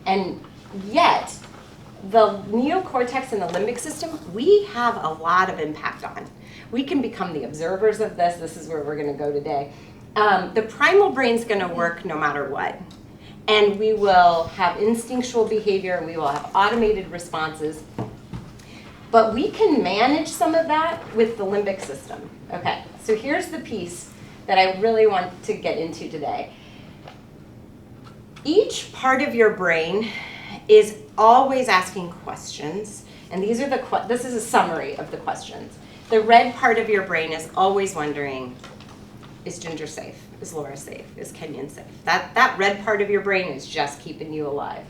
And yet, the neocortex and the limbic system, we have a lot of impact on. We can become the observers of this. This is where we're going to go today. The primal brain's going to work no matter what. And we will have instinctual behavior, and we will have automated responses. But we can manage some of that with the limbic system. Okay, so here's the piece that I really want to get into today. Each part of your brain is always asking questions, and these are this is a summary of the questions. The red part of your brain is always wondering, is Ginger safe? Is Laura safe? Is Kenyon safe? That red part of your brain is just keeping you alive.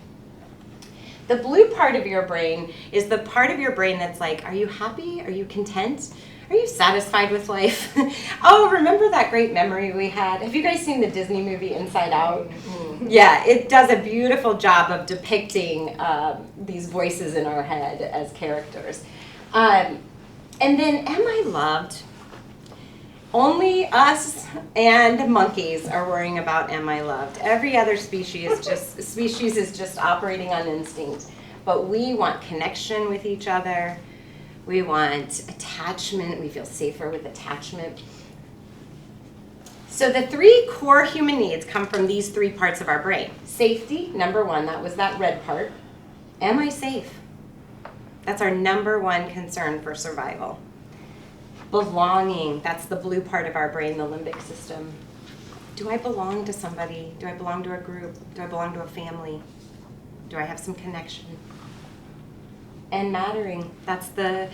The blue part of your brain is the part of your brain that's like, are you happy? Are you content? Are you satisfied with life? Oh, remember that great memory we had? Have you guys seen the Disney movie Inside Out? Mm-hmm. Yeah, it does a beautiful job of depicting these voices in our head as characters. And then, am I loved? Only us and monkeys are worrying about am I loved. Every other species is just operating on instinct. But we want connection with each other. We want attachment. We feel safer with attachment. So the three core human needs come from these three parts of our brain. Safety, number one, that was that red part. Am I safe? That's our number one concern for survival. Belonging, that's the blue part of our brain, the limbic system. Do I belong to somebody? Do I belong to a group? Do I belong to a family? Do I have some connection? And mattering, that's the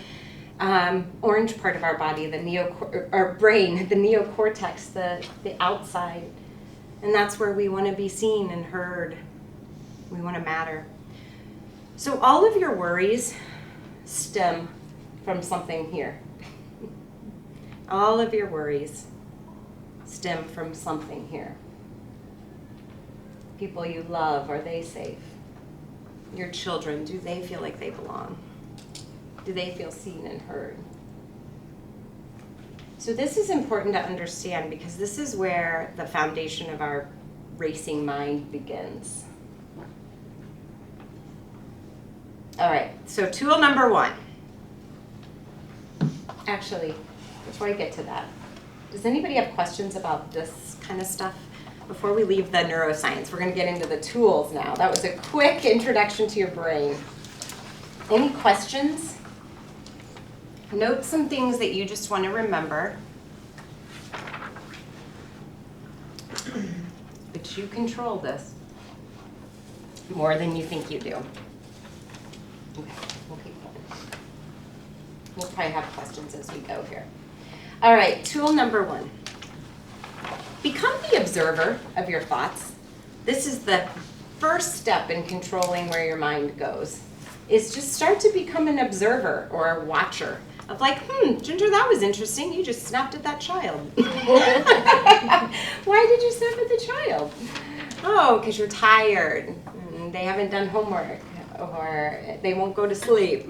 orange part of our body, our brain, the neocortex, the outside. And that's where we want to be seen and heard. We want to matter. So all of your worries stem from something here. All of your worries stem from something here. People you love, are they safe? Your children, do they feel like they belong? Do they feel seen and heard? So this is important to understand because this is where the foundation of our racing mind begins. All right, so tool number one. Actually, before I get to that, does anybody have questions about this kind of stuff? Before we leave the neuroscience, we're going to get into the tools now. That was a quick introduction to your brain. Any questions? Note some things that you just want to remember. But you control this more than you think you do. Okay, we'll keep going. We'll probably have questions as we go here. All right, tool number one. Become the observer of your thoughts. This is the first step in controlling where your mind goes, is just start to become an observer or a watcher of like, Ginger, that was interesting. You just snapped at that child. Why did you snap at the child? Oh, because you're tired. They haven't done homework or they won't go to sleep.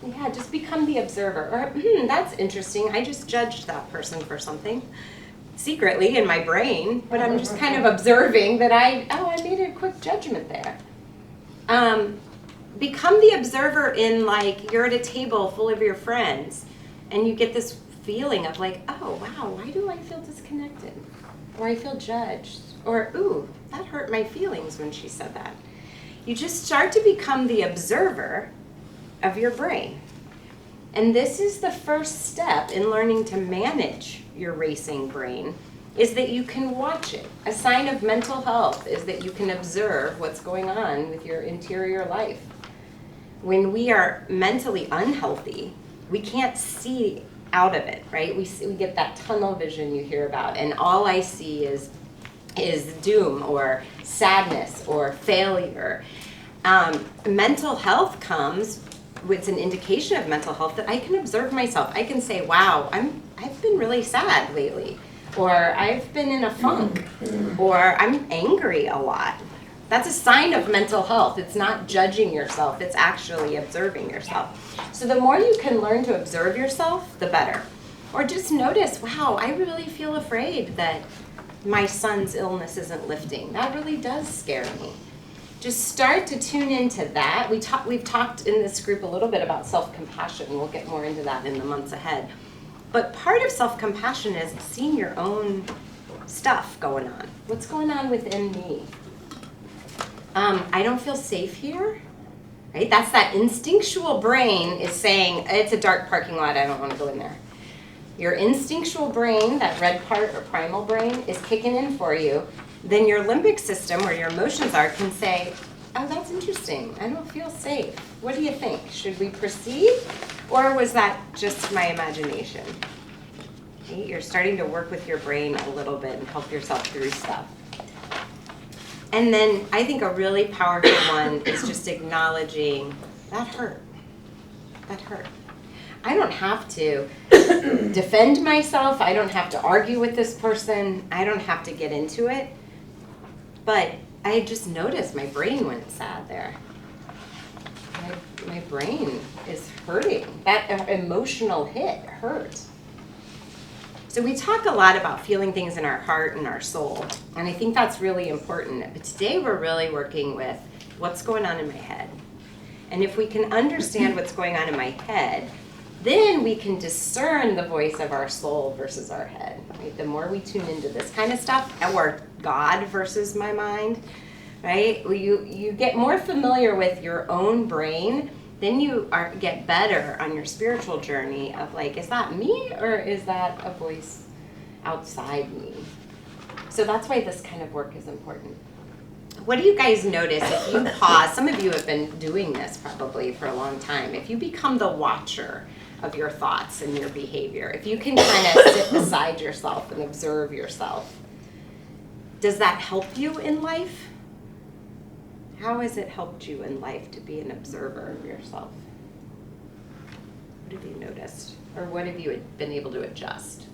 Yeah, just become the observer. Or, that's interesting. I just judged that person for something secretly in my brain, but I'm just kind of observing that I made a quick judgment there. Become the observer in like you're at a table full of your friends and you get this feeling of like, oh, wow, why do I feel disconnected? Or I feel judged. Or, ooh, that hurt my feelings when she said that. You just start to become the observer of your brain. And this is the first step in learning to manage your racing brain, is that you can watch it. A sign of mental health is that you can observe what's going on with your interior life. When we are mentally unhealthy, we can't see out of it, right? We get that tunnel vision you hear about, and all I see is doom or sadness or failure. Mental health comes, it's an indication of mental health that I can observe myself. I can say, wow, I've been really sad lately, or I've been in a funk, or I'm angry a lot. That's a sign of mental health. It's not judging yourself, it's actually observing yourself. So the more you can learn to observe yourself, the better. Or just notice, wow, I really feel afraid that my son's illness isn't lifting. That really does scare me. Just start to tune into that. We've talked in this group a little bit about self-compassion. We'll get more into that in the months ahead. But part of self-compassion is seeing your own stuff going on. What's going on within me? I don't feel safe here. Right? That's that instinctual brain is saying, it's a dark parking lot, I don't want to go in there. Your instinctual brain, that red part or primal brain, is kicking in for you. Then your limbic system, where your emotions are, can say, oh, that's interesting. I don't feel safe. What do you think? Should we proceed? Or was that just my imagination? Okay? You're starting to work with your brain a little bit and help yourself through stuff. And then I think a really powerful one is just acknowledging, that hurt. That hurt. I don't have to defend myself. I don't have to argue with this person. I don't have to get into it. But I just noticed my brain went sad there. My brain is hurting. That emotional hit hurt. So we talk a lot about feeling things in our heart and our soul, and I think that's really important. But today we're really working with what's going on in my head. And if we can understand what's going on in my head, then we can discern the voice of our soul versus our head. Right? The more we tune into this kind of stuff, or God versus my mind, right? You get more familiar with your own brain, then you get better on your spiritual journey of like, is that me or is that a voice outside me? So that's why this kind of work is important. What do you guys notice if you pause? Some of you have been doing this probably for a long time. If you become the watcher of your thoughts and your behavior, if you can kind of sit beside yourself and observe yourself, does that help you in life? How has it helped you in life to be an observer of yourself? What have you noticed? Or what have you been able to adjust?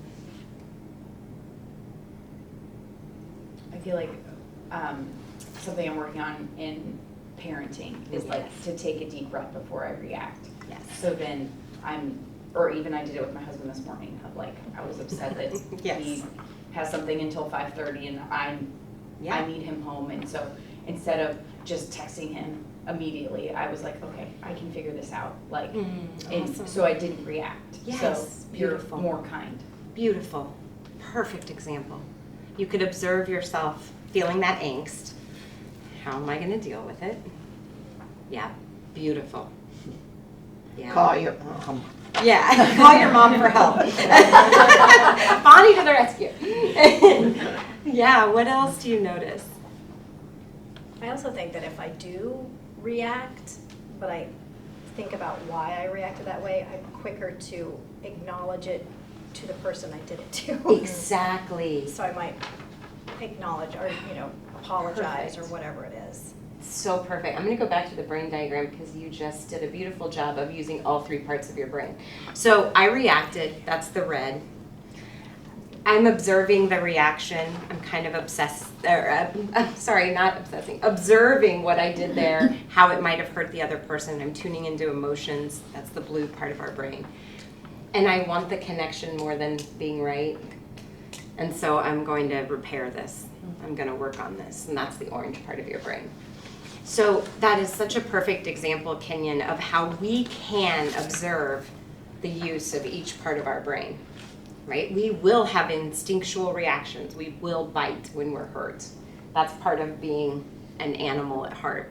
I feel like something I'm working on in parenting is like to take a deep breath before I react. Yes. So then or even I did it with my husband this morning of like, I was upset that yes. he has something until 5:30 and I need him home. And so instead of just texting him immediately, I was like, okay, I can figure this out. Like, and awesome. So I didn't react. Yes, so beautiful. You're more kind. Beautiful. Perfect example. You could observe yourself feeling that angst. How am I going to deal with it? Yeah, beautiful. Yeah. Call your mom. Yeah, call your mom for help. Bonnie to the rescue. Yeah, what else do you notice? I also think that if I do react, but I think about why I reacted that way, I'm quicker to acknowledge it to the person I did it to. Exactly. So I might acknowledge or, apologize Perfect. or whatever it is. So perfect. I'm going to go back to the brain diagram because you just did a beautiful job of using all three parts of your brain. So I reacted. That's the red. I'm observing the reaction. I'm kind of observing what I did there, how it might have hurt the other person. I'm tuning into emotions. That's the blue part of our brain. And I want the connection more than being right. And so I'm going to repair this. I'm going to work on this. And that's the orange part of your brain. So that is such a perfect example, Kenyon, of how we can observe the use of each part of our brain. Right? We will have instinctual reactions. We will bite when we're hurt. That's part of being an animal at heart.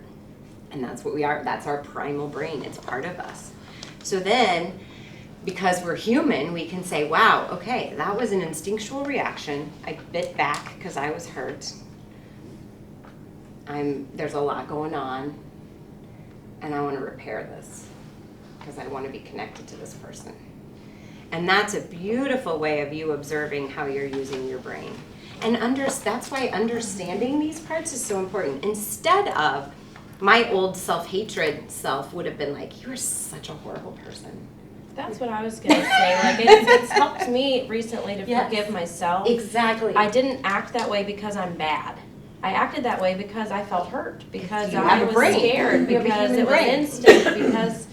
And that's what we are. That's our primal brain. It's part of us. So then, because we're human, we can say, wow, okay, that was an instinctual reaction. I bit back because I was hurt. There's a lot going on. And I want to repair this because I want to be connected to this person. And that's a beautiful way of you observing how you're using your brain. And that's why understanding these parts is so important. Instead of my old self-hatred self would have been like, you're such a horrible person. That's what I was going to say. Like it's helped me recently to Yes. forgive myself. Exactly. I didn't act that way because I'm bad. I acted that way because I felt hurt, because You I have a was brain. scared, You have a because human it was brain. instinct, because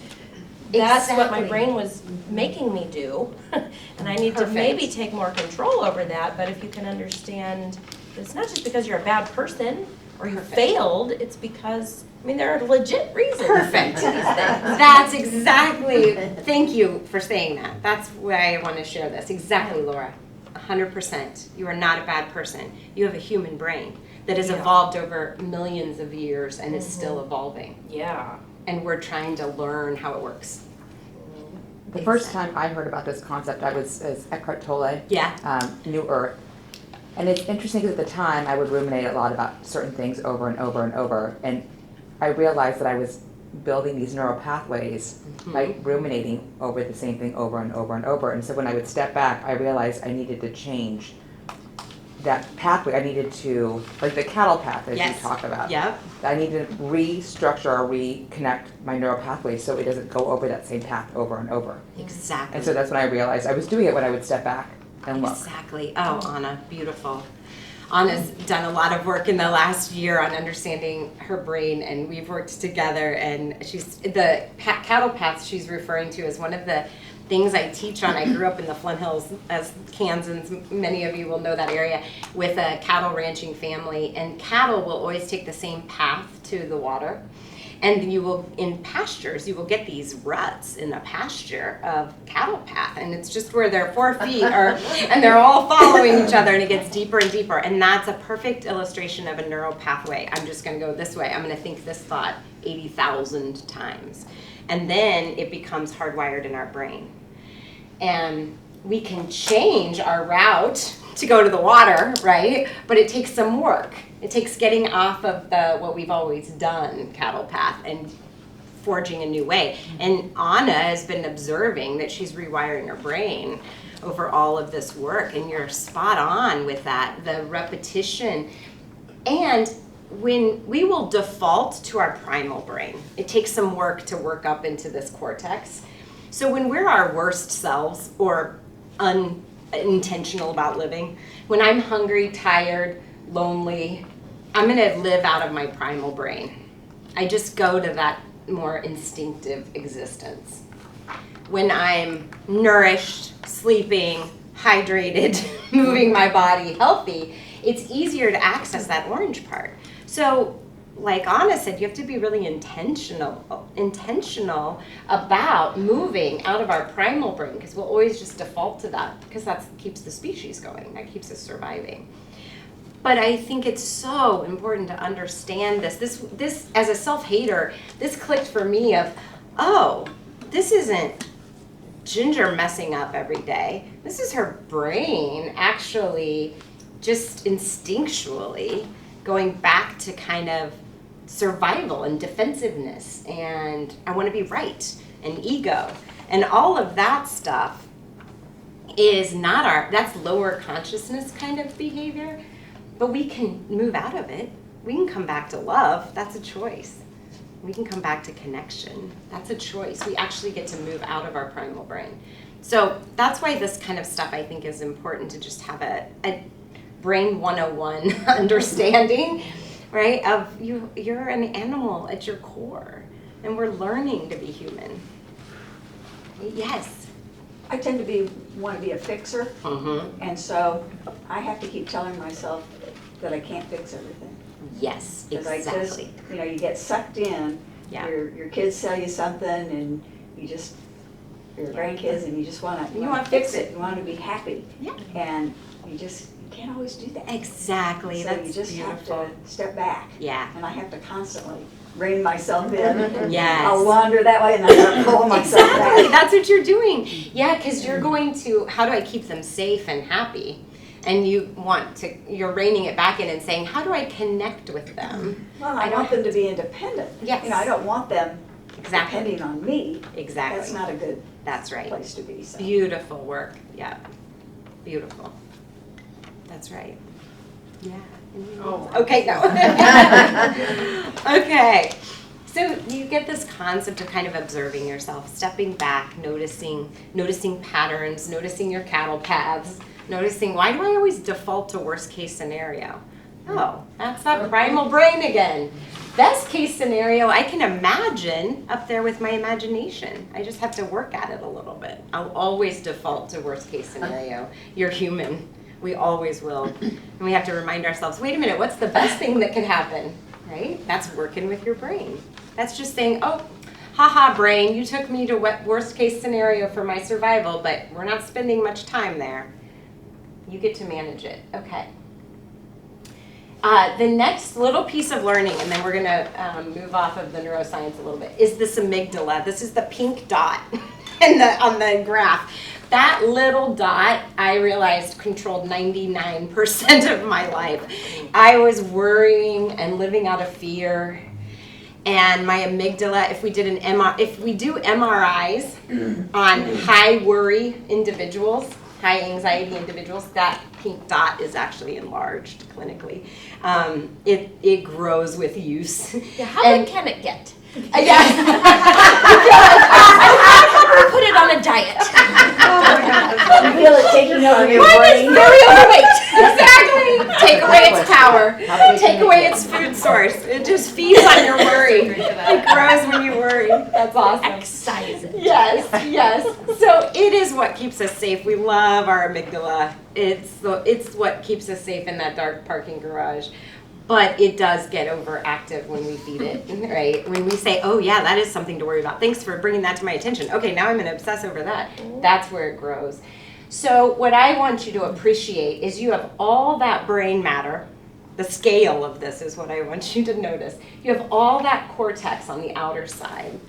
that's what my Exactly. brain was making me do. And I need Perfect. to maybe take more control over that, but if you can understand It's not just because you're a bad person or you Perfect. failed, it's because, I mean, there are legit reasons. Perfect. to these things. That's exactly, thank you for saying that. That's why I want to share this. Exactly, Laura. 100%. You are not a bad person. You have a human brain that has Yeah. evolved over millions of years and is still evolving. Yeah. And we're trying to learn how it works. The first time I heard about this concept, I was as Eckhart Tolle, Yeah. New Earth. And it's interesting because at the time I would ruminate a lot about certain things over and over and over. And I realized that I was building these neural pathways by ruminating over the same thing over and over and over. And so when I would step back, I realized I needed to change that pathway. I needed to, like the cattle path, as Yes. you talk about. Yep. I need to restructure or reconnect my neural pathways so it doesn't go over that same path over and over. Exactly. And so that's when I realized I was doing it when I would step back and look. Exactly. Oh, Anna, beautiful. Anna's done a lot of work in the last year on understanding her brain, and we've worked together. And she's the cattle path she's referring to is one of the things I teach on. I grew up in the Flint Hills as Kansans. Many of you will know that area, with a cattle ranching family. And cattle will always take the same path to the water. And you will, in pastures, you will get these ruts in the pasture of cattle path. And it's just where their 4 feet are, and they're all following each other, and it gets deeper and deeper. And that's a perfect illustration of a neural pathway. I'm just going to go this way. I'm going to think this thought 80,000 times. And then it becomes hardwired in our brain. And we can change our route to go to the water, right? But it takes some work. It takes getting off of the what we've always done cattle path and forging a new way. And Anna has been observing that she's rewiring her brain over all of this work, and you're spot on with that. The repetition, and when we will default to our primal brain, it takes some work to work up into this cortex. So when we're our worst selves or unintentional about living, when I'm hungry, tired, lonely, I'm going to live out of my primal brain. I just go to that more instinctive existence. When I'm nourished, sleeping, hydrated, moving my body, healthy, it's easier to access that orange part. So like Anna said, you have to be really intentional about moving out of our primal brain, because we'll always just default to that, because that keeps the species going, that keeps us surviving. But I think it's so important to understand this. This as a self-hater, this clicked for me of, oh, this isn't Ginger messing up every day. This is her brain actually just instinctually going back to kind of survival and defensiveness, and I want to be right, and ego, and all of that stuff is not that's lower consciousness kind of behavior, but we can move out of it. We can come back to love. That's a choice. We can come back to connection. That's a choice. We actually get to move out of our primal brain. So that's why this kind of stuff I think is important, to just have a brain 101 understanding, right? Of you're an animal at your core, and we're learning to be human. Yes. I tend to want to be a fixer, Mm-hmm. and so I have to keep telling myself that I can't fix everything. Yes, 'Cause I just, exactly. you get sucked in. Yeah. Your kids tell you something, and your grandkids, and you just want to wanna fix fix it. You want to be happy, Yeah. and you can't always do that. Exactly. So That's you just beautiful. have to step back. Yeah. And I have to constantly rein myself in. Yes. I'll wander that way, and then I'll pull myself Exactly. back. That's what you're doing. Yeah, because you're going to, how do I keep them safe and happy? And you're reining it back in and saying, how do I connect with them? Well, I want them to be independent. Yes. I don't want them Exactly. depending on me. Exactly. That's not a good That's right. place to be. So. Beautiful work. Yeah. Beautiful. That's right. Yeah. Oh. Okay, no. Okay. So you get this concept of kind of observing yourself, stepping back, noticing patterns, noticing your cattle paths, noticing, why do I always default to worst case scenario? Oh, that's that primal brain again. Best case scenario, I can imagine up there with my imagination. I just have to work at it a little bit. I'll always default to worst case scenario. You're human. We always will. And we have to remind ourselves, wait a minute, what's the best thing that can happen, right? That's working with your brain. That's just saying, oh, haha, brain, you took me to worst case scenario for my survival, but we're not spending much time there. You get to manage it. Okay. The next little piece of learning, and then we're going to move off of the neuroscience a little bit, is this amygdala. This is the pink dot on the graph. That little dot, I realized, controlled 99% of my life. I was worrying and living out of fear. And my amygdala, if we do MRIs on high worry individuals, high anxiety individuals, that pink dot is actually enlarged clinically. It grows with use. Yeah, how big can it get? Yeah. I'll put it on a diet. Oh my God. You feel it taking over your Mine brain? is very overweight. Exactly. Take away its power. Take away its food source. It just feeds on your worry. It grows when you worry. That's awesome. Excise it. Yes, yes. So it is what keeps us safe. We love our amygdala. It's what keeps us safe in that dark parking garage. But it does get overactive when we feed it, right? When we say, oh yeah, that is something to worry about. Thanks for bringing that to my attention. Okay, now I'm going to obsess over that. That's where it grows. So what I want you to appreciate is you have all that brain matter. The scale of this is what I want you to notice. You have all that cortex on the outer side.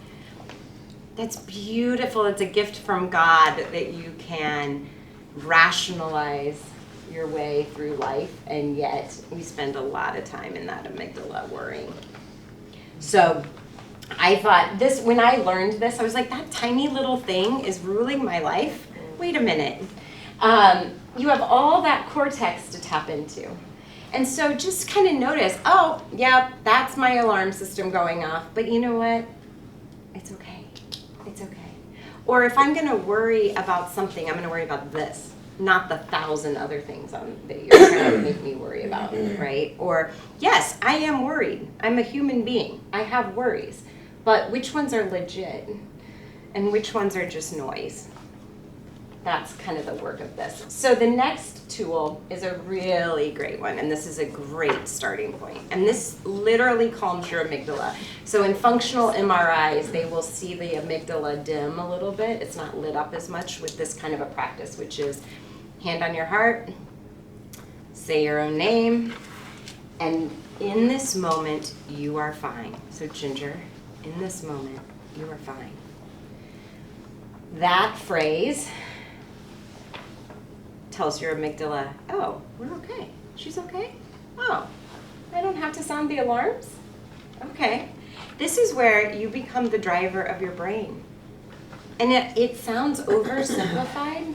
That's beautiful. It's a gift from God that you can rationalize your way through life, and yet we spend a lot of time in that amygdala worrying. So I thought this, when I learned this, I was like, that tiny little thing is ruling my life? Wait a minute. You have all that cortex to tap into. And so just kind of notice, oh, yeah, that's my alarm system going off, but you know what? It's okay. It's okay. Or if I'm going to worry about something, I'm going to worry about this, not the 1,000 other things that you're trying to make me worry about, right? Or, yes, I am worried. I'm a human being. I have worries. But which ones are legit and which ones are just noise? That's kind of the work of this. So the next tool is a really great one, and this is a great starting point. And this literally calms your amygdala. So in functional MRIs, they will see the amygdala dim a little bit. It's not lit up as much with this kind of a practice, which is hand on your heart, say your own name, and in this moment, you are fine. So Ginger, in this moment, you are fine. That phrase tells your amygdala, oh, we're okay. She's okay? Oh, I don't have to sound the alarms? Okay. This is where you become the driver of your brain. And it sounds oversimplified,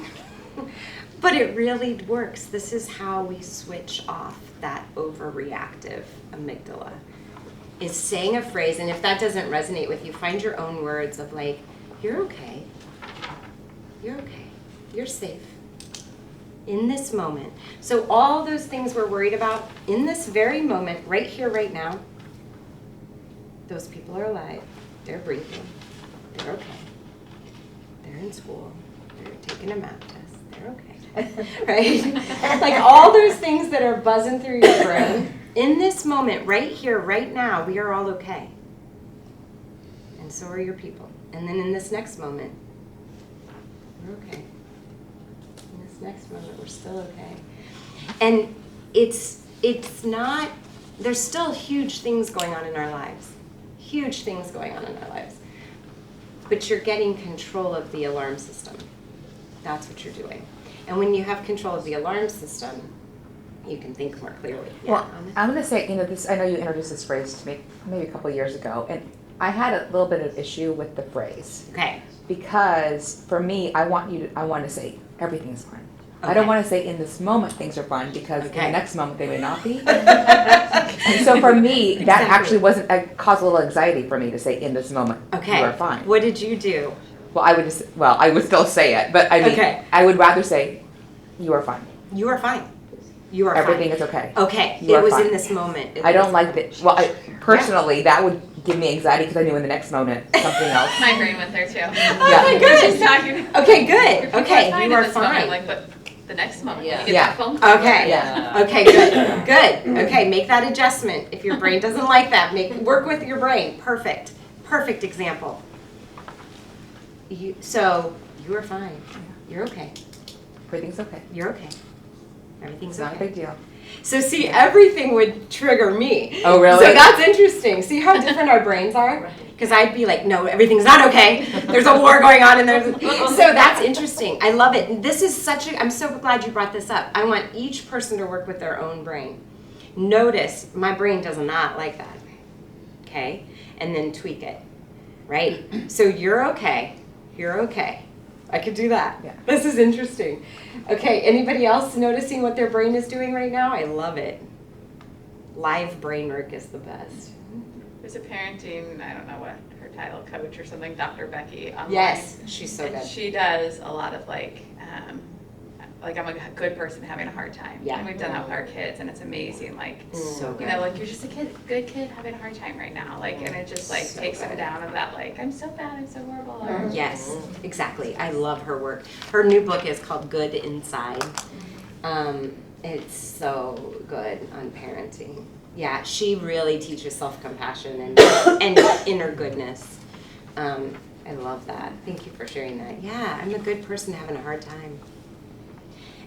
but it really works. This is how we switch off that overreactive amygdala. Is saying a phrase, and if that doesn't resonate with you, find your own words of like, you're okay. You're okay. You're safe. In this moment. So all those things we're worried about, in this very moment, right here, right now, those people are alive. They're breathing. They're okay. They're in school. They're taking a math test. They're okay. Right? Like all those things that are buzzing through your brain, in this moment, right here, right now, we are all okay. And so are your people. And then in this next moment, we're okay. Next moment, we're still okay. And it's not, there's still huge things going on in our lives. Huge things going on in our lives. But you're getting control of the alarm system. That's what you're doing. And when you have control of the alarm system, you can think more clearly. Well, I'm going to say, this. I know you introduced this phrase to me maybe a couple of years ago, and I had a little bit of issue with the phrase. Okay. Because for me, I want to say everything's fine. Okay. I don't want to say in this moment things are fine because in Okay. the next moment they may not be. And so for me, that Exactly. actually wasn't, it caused a little anxiety for me to say in this moment Okay. you are fine. What did you do? Well, I would still say it, but I mean, Okay. I would rather say you are fine. You are fine. You are Everything fine. is okay. Okay. You It are was fine. in this moment. I don't like that. Well, personally, that would give me anxiety because I knew in the next moment something else. My brain went there too. Oh my goodness. She's talking. Okay, good. If people Okay, fine you in are this moment, fine. like, but the next month when Yeah. you get Yeah. that phone call. Okay. Yeah. Okay, good. Okay, make that adjustment. If your brain doesn't like that, work with your brain. Perfect example. So you are fine. You're okay. Everything's okay. You're okay. Everything's It's not a okay. big deal. So see, everything would trigger me. Oh, really? So that's interesting. See how different our brains are? Because I'd be like, no, everything's not okay. There's a war going on, and so that's interesting. I love it. And this is I'm so glad you brought this up. I want each person to work with their own brain. Notice, my brain does not like that. Okay? And then tweak it. Right? So you're okay. You're okay. I could do that. Yeah. This is interesting. Okay, anybody else noticing what their brain is doing right now? I love it. Live brain work is the best. There's a parenting, I don't know what her title, coach or something, Dr. Becky online. Yes, she's so And good. she does a lot of I'm a good person having a hard time. Yeah. And we've done that with our kids, and it's amazing. Like, So you good. know, like you're just a good kid having a hard time right now. Like, and it just like So takes them good. down of that. Like, I'm so bad, I'm so horrible. Or, Yes, exactly. I love her work. Her new book is called Good Inside. It's so good on parenting. Yeah, she really teaches self-compassion and inner goodness. I love that. Thank you for sharing that. Yeah, I'm a good person having a hard time.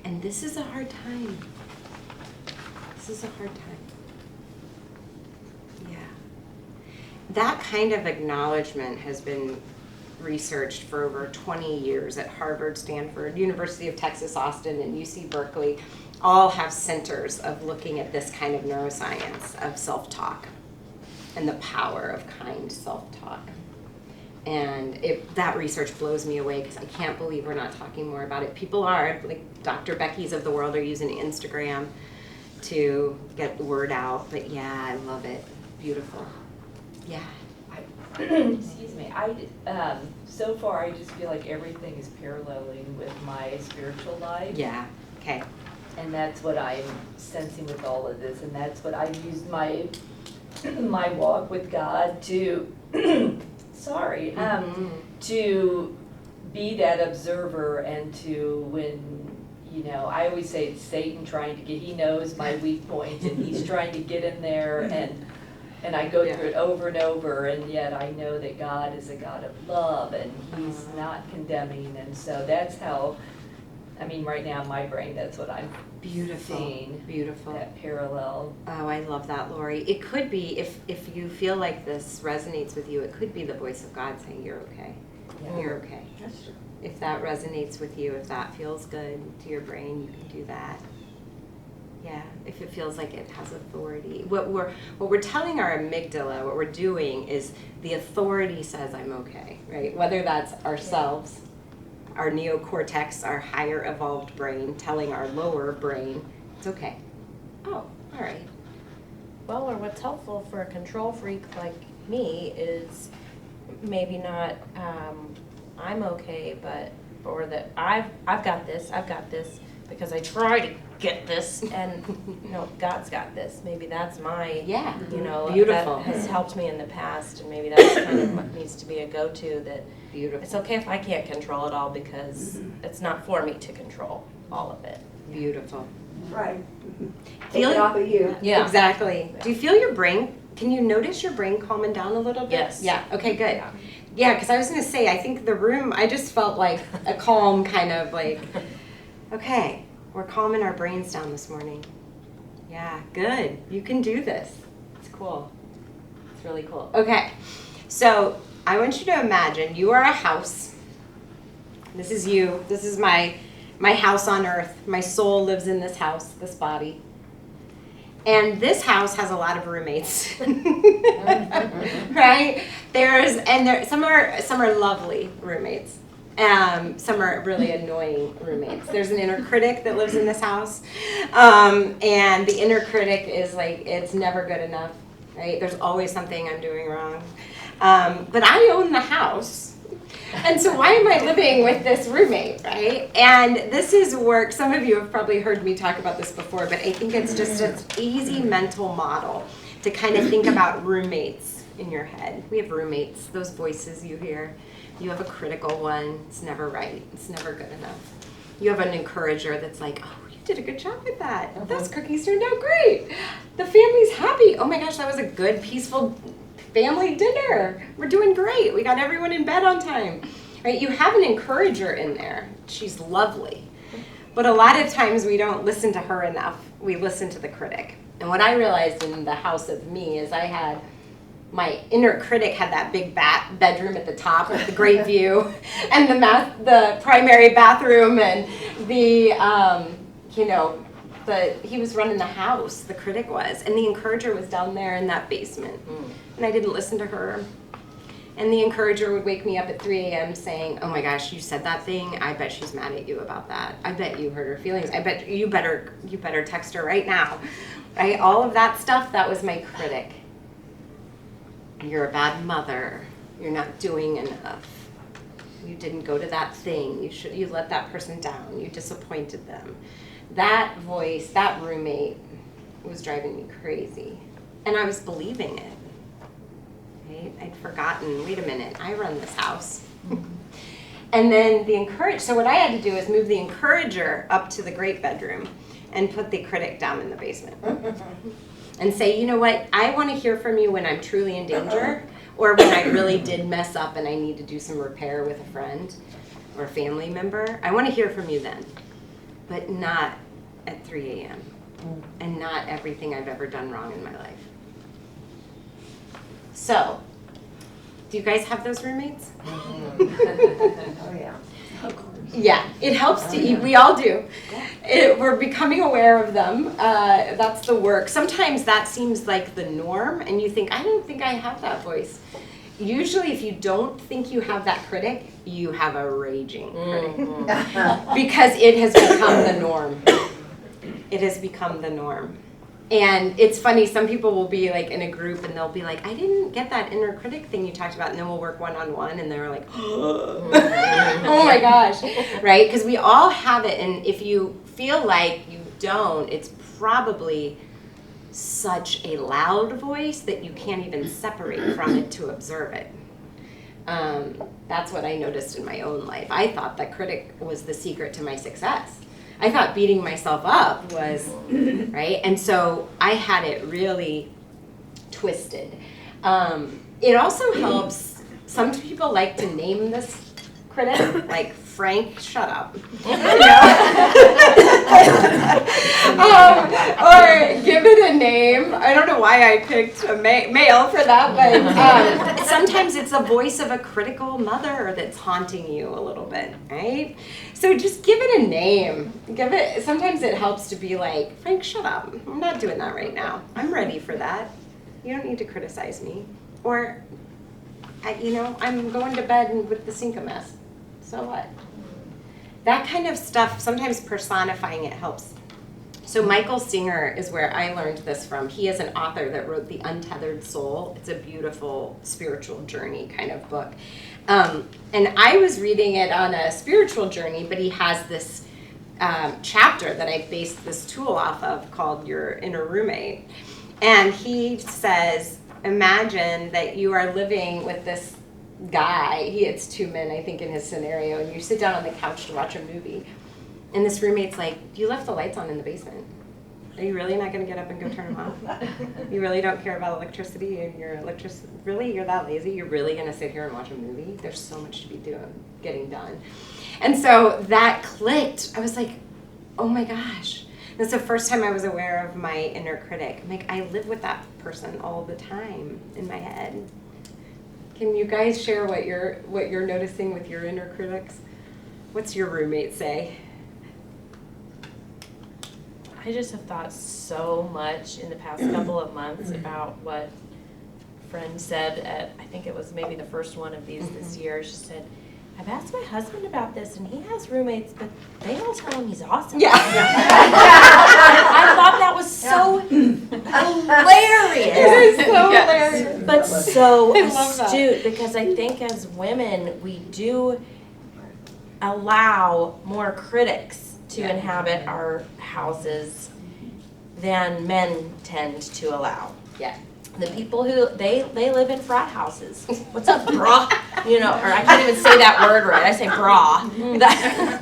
And this is a hard time. This is a hard time. Yeah. That kind of acknowledgement has been researched for over 20 years at Harvard, Stanford, University of Texas, Austin, and UC Berkeley. All have centers of looking at this kind of neuroscience of self-talk and the power of kind self-talk. And that research blows me away because I can't believe we're not talking more about it. People are, like Dr. Becky's of the world, are using Instagram to get the word out. But yeah, I love it. Beautiful. Yeah. Excuse me. So far, I just feel like everything is paralleling with my spiritual life. Yeah. Okay. And that's what I'm sensing with all of this, and that's what I used my my walk with God to to be that observer, and to, when, you know, I always say it's Satan trying to get, he knows my weak points and he's trying to get in there, and I go through it over and over, and yet I know that God is a God of love and he's not condemning, and so that's how, I mean, right now in my brain, that's what I'm Beautiful. seeing, Beautiful. that parallel. Oh, I love that, Lori. It could be, if you feel like this resonates with you, it could be the voice of God saying you're okay. Yeah. You're okay. That's true. If that resonates with you, if that feels good to your brain, you can do that. Yeah, if it feels like it has authority. What we're telling our amygdala, what we're doing is the authority says I'm okay, right? Whether that's ourselves, our neocortex, our higher evolved brain, telling our lower brain, it's okay. Oh, all right. Well, or what's helpful for a control freak like me is maybe not I'm okay, but or that I've got this, because I try to get this, and God's got this. Maybe that's my Yeah. Beautiful. That has helped me in the past, and maybe that's kind of what needs to be a go-to, that Beautiful. it's okay if I can't control it all, because it's not for me to control all of it. Beautiful. Right. Take Feel it off of you. Yeah. Exactly. Do you feel your brain? Can you notice your brain calming down a little bit? Yes. Yeah. Okay, good. Yeah, because I was going to say, I think the room, I just felt like a calm kind of like, okay, we're calming our brains down this morning. Yeah, good. You can do this. It's cool. It's really cool. Okay, so I want you to imagine you are a house. This is you. This is my house on earth. My soul lives in this house, this body. And this house has a lot of roommates, right? Some are lovely roommates. Some are really annoying roommates. There's an inner critic that lives in this house, and the inner critic is like, it's never good enough, right? There's always something I'm doing wrong. But I own the house. And so why am I living with this roommate, right? And this is work, some of you have probably heard me talk about this before, but I think it's just an easy mental model to kind of think about roommates in your head. We have roommates, those voices you hear. You have a critical one, it's never right, it's never good enough. you have an encourager that's like, oh, you did a good job with that. Those cookies turned out great. The family's happy. Oh my gosh, that was a good, peaceful family dinner. We're doing great. We got everyone in bed on time. Right? You have an encourager in there. She's lovely. But a lot of times we don't listen to her enough. We listen to the critic. And what I realized in the house of me is I had my inner critic had that big bedroom at the top with the great view, and the primary bathroom, and the he was running the house. The critic was, and the encourager was down there in that basement, and I didn't listen to her. And the encourager would wake me up at 3 a.m. saying, "Oh my gosh, you said that thing. I bet she's mad at you about that. I bet you hurt her feelings. I bet you better text her right now." Right? All of that stuff, that was my critic. You're a bad mother. You're not doing enough. You didn't go to that thing. You let that person down. You disappointed them. That voice, that roommate was driving me crazy. And I was believing it. Right? I'd forgotten, wait a minute, I run this house. And then so what I had to do is move the encourager up to the great bedroom and put the critic down in the basement. And say, you know what, I want to hear from you when I'm truly in danger, or when I really did mess up and I need to do some repair with a friend or a family member. I want to hear from you then, but not at 3 a.m. and not everything I've ever done wrong in my life. So, do you guys have those roommates? Oh, yeah. Yeah, it helps to eat. We all do. We're becoming aware of them. That's the work. Sometimes that seems like the norm, and you think, I don't think I have that voice. Usually, if you don't think you have that critic, you have a raging critic. Because it has become the norm. It has become the norm. And it's funny, some people will be like in a group and they'll be like, I didn't get that inner critic thing you talked about, and then we'll work one-on-one and they're like, oh my gosh, right? Because we all have it, and if you feel like you don't, it's probably such a loud voice that you can't even separate from it to observe it. That's what I noticed in my own life. I thought that critic was the secret to my success. I thought beating myself up was, right? And so I had it really twisted. It also helps, some people like to name this critic, like Frank, shut up. You know? Or give it a name. I don't know why I picked a male for that, but sometimes it's a voice of a critical mother that's haunting you a little bit, right? So just give it a name. Sometimes it helps to be like, Frank, shut up. I'm not doing that right now. I'm ready for that. You don't need to criticize me. Or, I'm going to bed with the sink a mess. So what? That kind of stuff, sometimes personifying it helps. So Michael Singer is where I learned this from. He is an author that wrote The Untethered Soul. It's a beautiful spiritual journey kind of book. And I was reading it on a spiritual journey, but he has this chapter that I based this tool off of called Your Inner Roommate. And he says, imagine that you are living with this guy. It's 2 men, I think, in his scenario, and you sit down on the couch to watch a movie. And this roommate's like, you left the lights on in the basement. Are you really not going to get up and go turn them off? You really don't care about electricity and really, you're that lazy? You're really going to sit here and watch a movie? There's so much to be getting done. And so that clicked. I was like, oh my gosh. That's the first time I was aware of my inner critic. I'm like, I live with that person all the time in my head. Can you guys share what you're noticing with your inner critics? What's your roommate say? I just have thought so much in the past couple of months about what a friend said at, I think it was maybe the first one of these this year. She said, I've asked my husband about this, and he has roommates, but they all tell him he's awesome. Yeah. I thought that was so hilarious. It is so hilarious. But so I love that. astute, because I think as women, we do allow more critics to inhabit our houses than men tend to allow. Yeah. The people who, they live in frat houses. What's up, brah? You know, or I can't even say that word right. I say brah.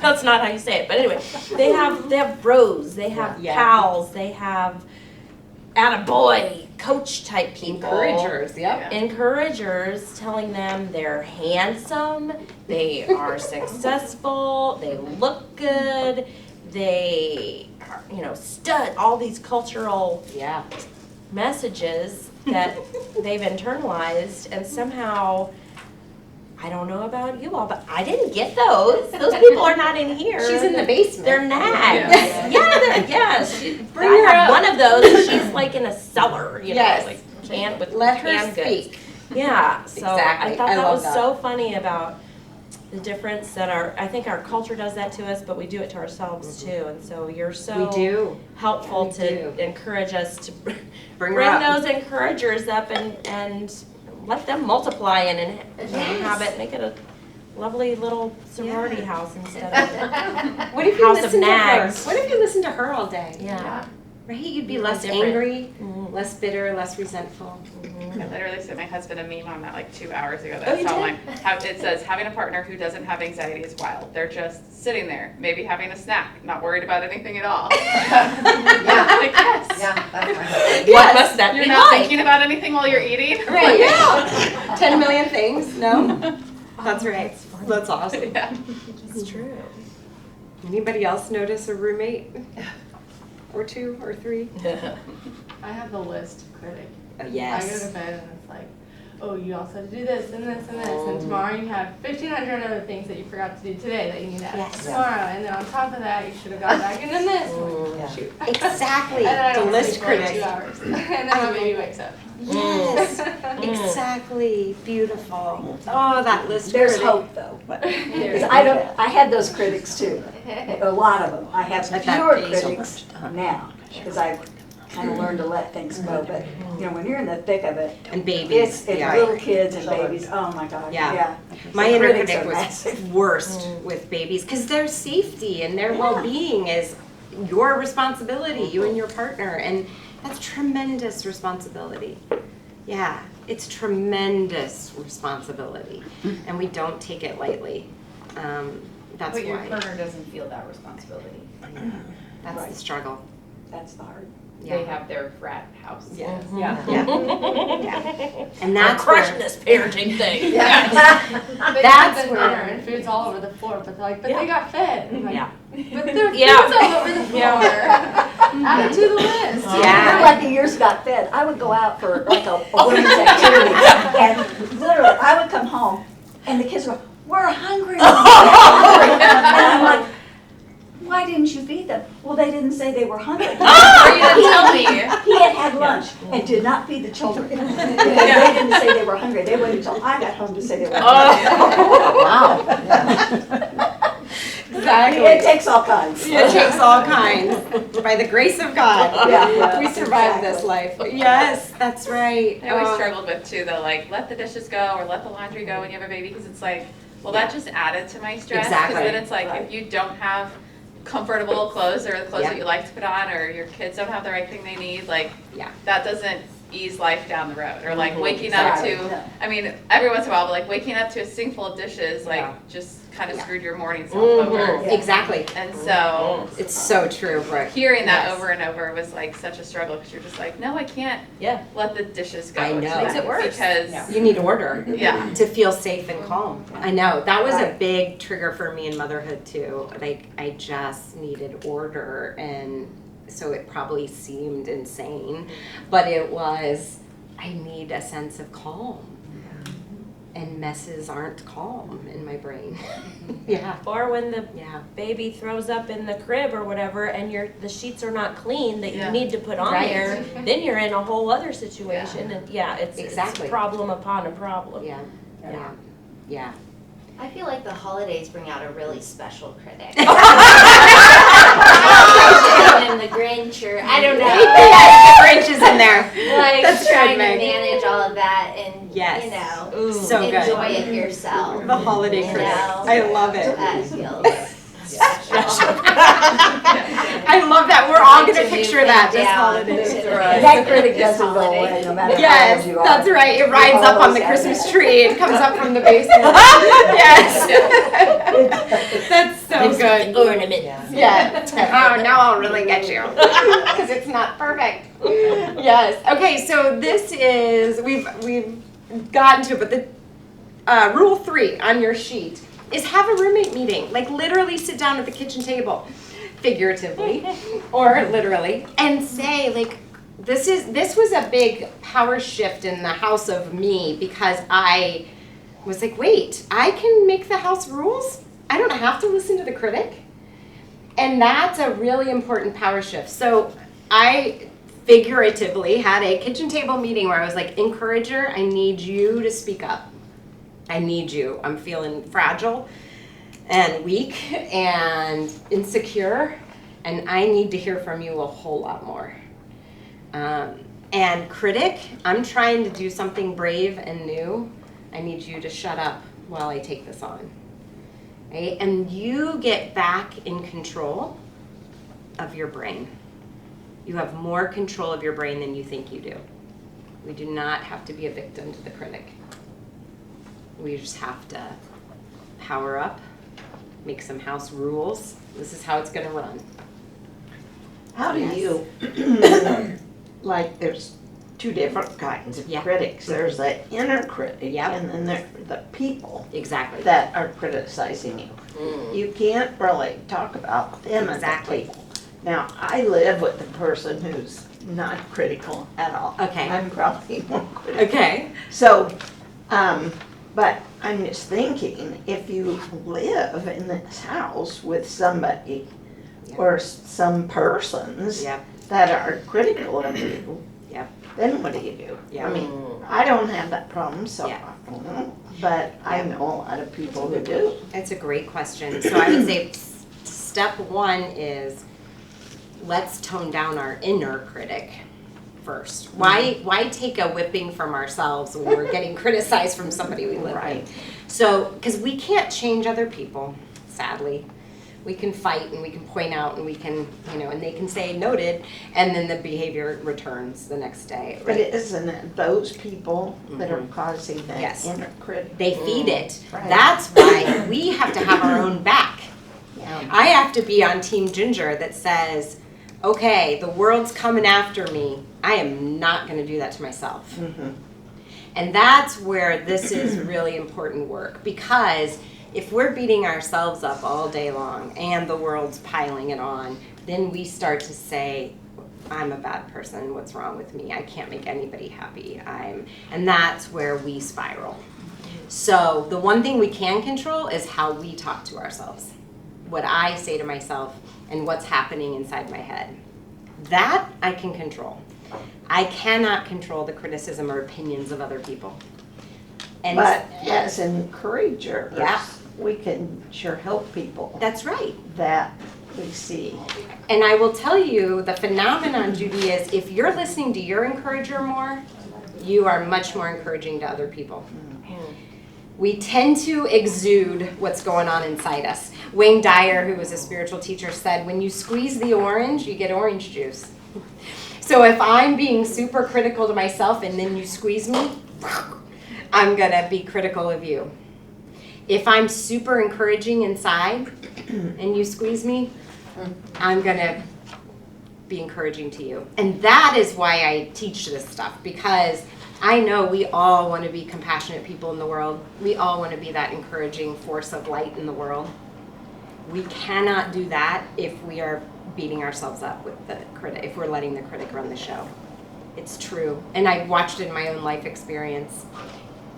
That's not how you say it. But anyway, they have bros, they have pals, they have attaboy, coach type people. Encouragers, yep. Encouragers telling them they're handsome, they are successful, they look good, they are, you know, stud, all these cultural messages that they've internalized, and somehow, I don't know about you all, but I didn't get those. Those people are not in here. She's in the basement. They're nags. Bring I her have up. one of those, and she's like in a cellar, you know, Yes. like can with Let her canned goods. speak. Yeah, so Exactly. I thought I that love was that. so funny about the difference that I think our culture does that to us, but we do it to ourselves too. And so you're so We do. helpful We to do. encourage us to Bring her bring up. those encouragers up and let them multiply and inhabit, make it a lovely little sorority house instead of What if you House of listened to her? nags. What if you listened to her all day? yeah. Right? You'd be Really less different. angry, Mhm. less bitter, less resentful. I literally sent my husband a meme on that like 2 hours ago. Oh, That's you how did? it says having a partner who doesn't have anxiety is wild. They're just sitting there, maybe having a snack, not worried about anything at all. Like, yes. Yeah, that's my husband. What must that You're be not like? thinking about anything while you're eating. Right, yeah. 10 million things, no? That's right. That's awesome. Yeah. It's true. Anybody else notice a roommate? Or two or three? I have the list critic. I go Yes. to bed and it's like, oh, you also have to do this and this and this, and tomorrow you have 1,500 other things that you forgot to do today that you need to add Yes. tomorrow, and then on top of that, you should have gone back and done this. Yeah. Shoot. Exactly. And then I The don't list sleep for like critic. 2 hours, and then my baby wakes up. Yes. Exactly. Beautiful. Oh, that list There's critic. hope though, but, because I had those critics too, a lot of them. I have Let that fewer be so critics now, because I've kind of learned to let things go, but, you know, when you're in the thick of it, And babies. it's yeah. little kids and babies, oh my God, Yeah. yeah. My The inner critics critic are was massive. worst with babies because their safety and their well-being is your responsibility, you and your partner, and that's tremendous responsibility. Yeah, it's tremendous responsibility, and we don't take it lightly. That's But your why. partner doesn't feel that responsibility. That's Right. the struggle. That's the hard. Yeah. They have their frat house. Yes. Yeah. Yeah. And I'm that's crushing where, this parenting thing. They That's have been where- dinner and food's all over the floor, but they're like, but they got fed. I'm like, Yeah. but their Yeah. food's all over the floor. Add it to the list. Yeah. You're lucky yours got fed. I would go out for like a women's activity, and literally, I would come home, and the kids were, we're hungry. Mom. We're hungry." And I'm like, why didn't you feed them? Well, they didn't say they were hungry. Or you didn't tell me. He had had lunch and did not feed the children. Because they didn't say they were hungry. They waited until I got home to say they were hungry. exactly. It takes all kinds. It takes all kinds. By the grace of God, Yeah. we survived this life. Yes, that's right. I always Oh. struggled with too, though, like let the dishes go or let the laundry go when you have a baby, because it's like, well, that just added to my stress. Exactly. Because then it's like, Right. if you don't have comfortable clothes or the clothes Yeah. that you like to put on, or your kids don't have the right thing they need, like Yeah. that doesn't ease life down the road. Or like Mhm. waking Exactly. up to, No. I mean, every once in a while, but like waking up to a sink full of dishes, like Yeah. just kind of Yeah. screwed your morning self over. Mhm. Exactly. And so It's so true, Brooke. hearing that Yes. over and over was like such a struggle, because you're just like, no, I can't Yeah. let the dishes go. I know. tonight, Makes it worse. Because You need order. Yeah. To feel safe and calm. I know. That was a Right. big trigger for me in motherhood too. Like I just needed order, and so it probably seemed insane, but it was, I need a sense of calm. And messes aren't calm in my brain. Yeah. Or when the Yeah. baby throws up in the crib or whatever, and the sheets are not clean that Yeah. you need to put on Right. there, then you're in a whole other situation, and it's Exactly. problem upon a problem. Yeah. Yeah. Yeah. I feel like the holidays bring out a really special critic. And the Grinch, or I don't know. Yes, the Grinch is in there. Like That's trying good, to Meg. manage all of that and Yes. you know So good. enjoy it yourself. The holiday You critic. know? I love it. That feels I love that. We're all gonna picture that this holiday. That critic doesn't go away, no matter how Yes, old you are. that's right. It rides up on the Christmas tree and comes up from the basement. Yes. That's so good. Ornaments. Yeah. Oh, now I'll really get you because it's not perfect. Yes. Okay. So this is we've gotten to it, but the rule 3 on your sheet is have a roommate meeting. Like literally sit down at the kitchen table, figuratively or literally, and say like, this was a big power shift in the house of me because I was like, wait, I can make the house rules? I don't have to listen to the critic? And that's a really important power shift. So I figuratively had a kitchen table meeting where I was like, encourager, I need you to speak up. I need you. I'm feeling fragile and weak and insecure, and I need to hear from you a whole lot more. And critic, I'm trying to do something brave and new. I need you to shut up while I take this on. Right? And you get back in control of your brain. You have more control of your brain than you think you do. We do not have to be a victim to the critic. We just have to power up, make some house rules. This is how it's going to run. How do Yes. you, like, there's 2 different kinds of Yeah. critics. There's the inner critic, Yep. and then there's the people Exactly. that are criticizing you. You can't really talk about them Exactly. as the people. Now, I live with a person who's not critical at all. Okay. I'm probably more critical. Okay. So, but I'm just thinking, if you live in this house with somebody Yep. or some persons Yep. that are critical of you, Yep. then what do you do? Yep. I mean, I don't have that problem, so Yeah. I don't know, but I know a lot of people who do. That's a great question. So I would say step 1 is let's tone down our inner critic first. Why take a whipping from ourselves when we're getting criticized from somebody we live Right. with? So, because we can't change other people, sadly. We can fight and we can point out and we can, and they can say noted, and then the behavior returns the next day. But Right? isn't it those people that are causing that Yes. inner critic? They feed it. Right. That's why we have to have our own back. Yeah. I have to be on Team Ginger that says, okay, the world's coming after me. I am not going to do that to myself. Mhm. And that's where this is really important work, because if we're beating ourselves up all day long and the world's piling it on, then we start to say, I'm a bad person. What's wrong with me? I can't make anybody happy. And that's where we spiral. So the one thing we can control is how we talk to ourselves. What I say to myself and what's happening inside my head. That I can control. I cannot control the criticism or opinions of other people. And But as encouragers, Yeah. we can sure help people that's right. that we see. And I will tell you, the phenomenon, Judy, is if you're listening to your encourager more, you are much more encouraging to other people. We tend to exude what's going on inside us. Wayne Dyer, who was a spiritual teacher, said, when you squeeze the orange, you get orange juice. So if I'm being super critical to myself and then you squeeze me, I'm going to be critical of you. If I'm super encouraging inside and you squeeze me, I'm going to be encouraging to you. And that is why I teach this stuff, because I know we all want to be compassionate people in the world. We all want to be that encouraging force of light in the world. We cannot do that if we are beating ourselves up with the critic, if we're letting the critic run the show. It's true. And I've watched it in my own life experience.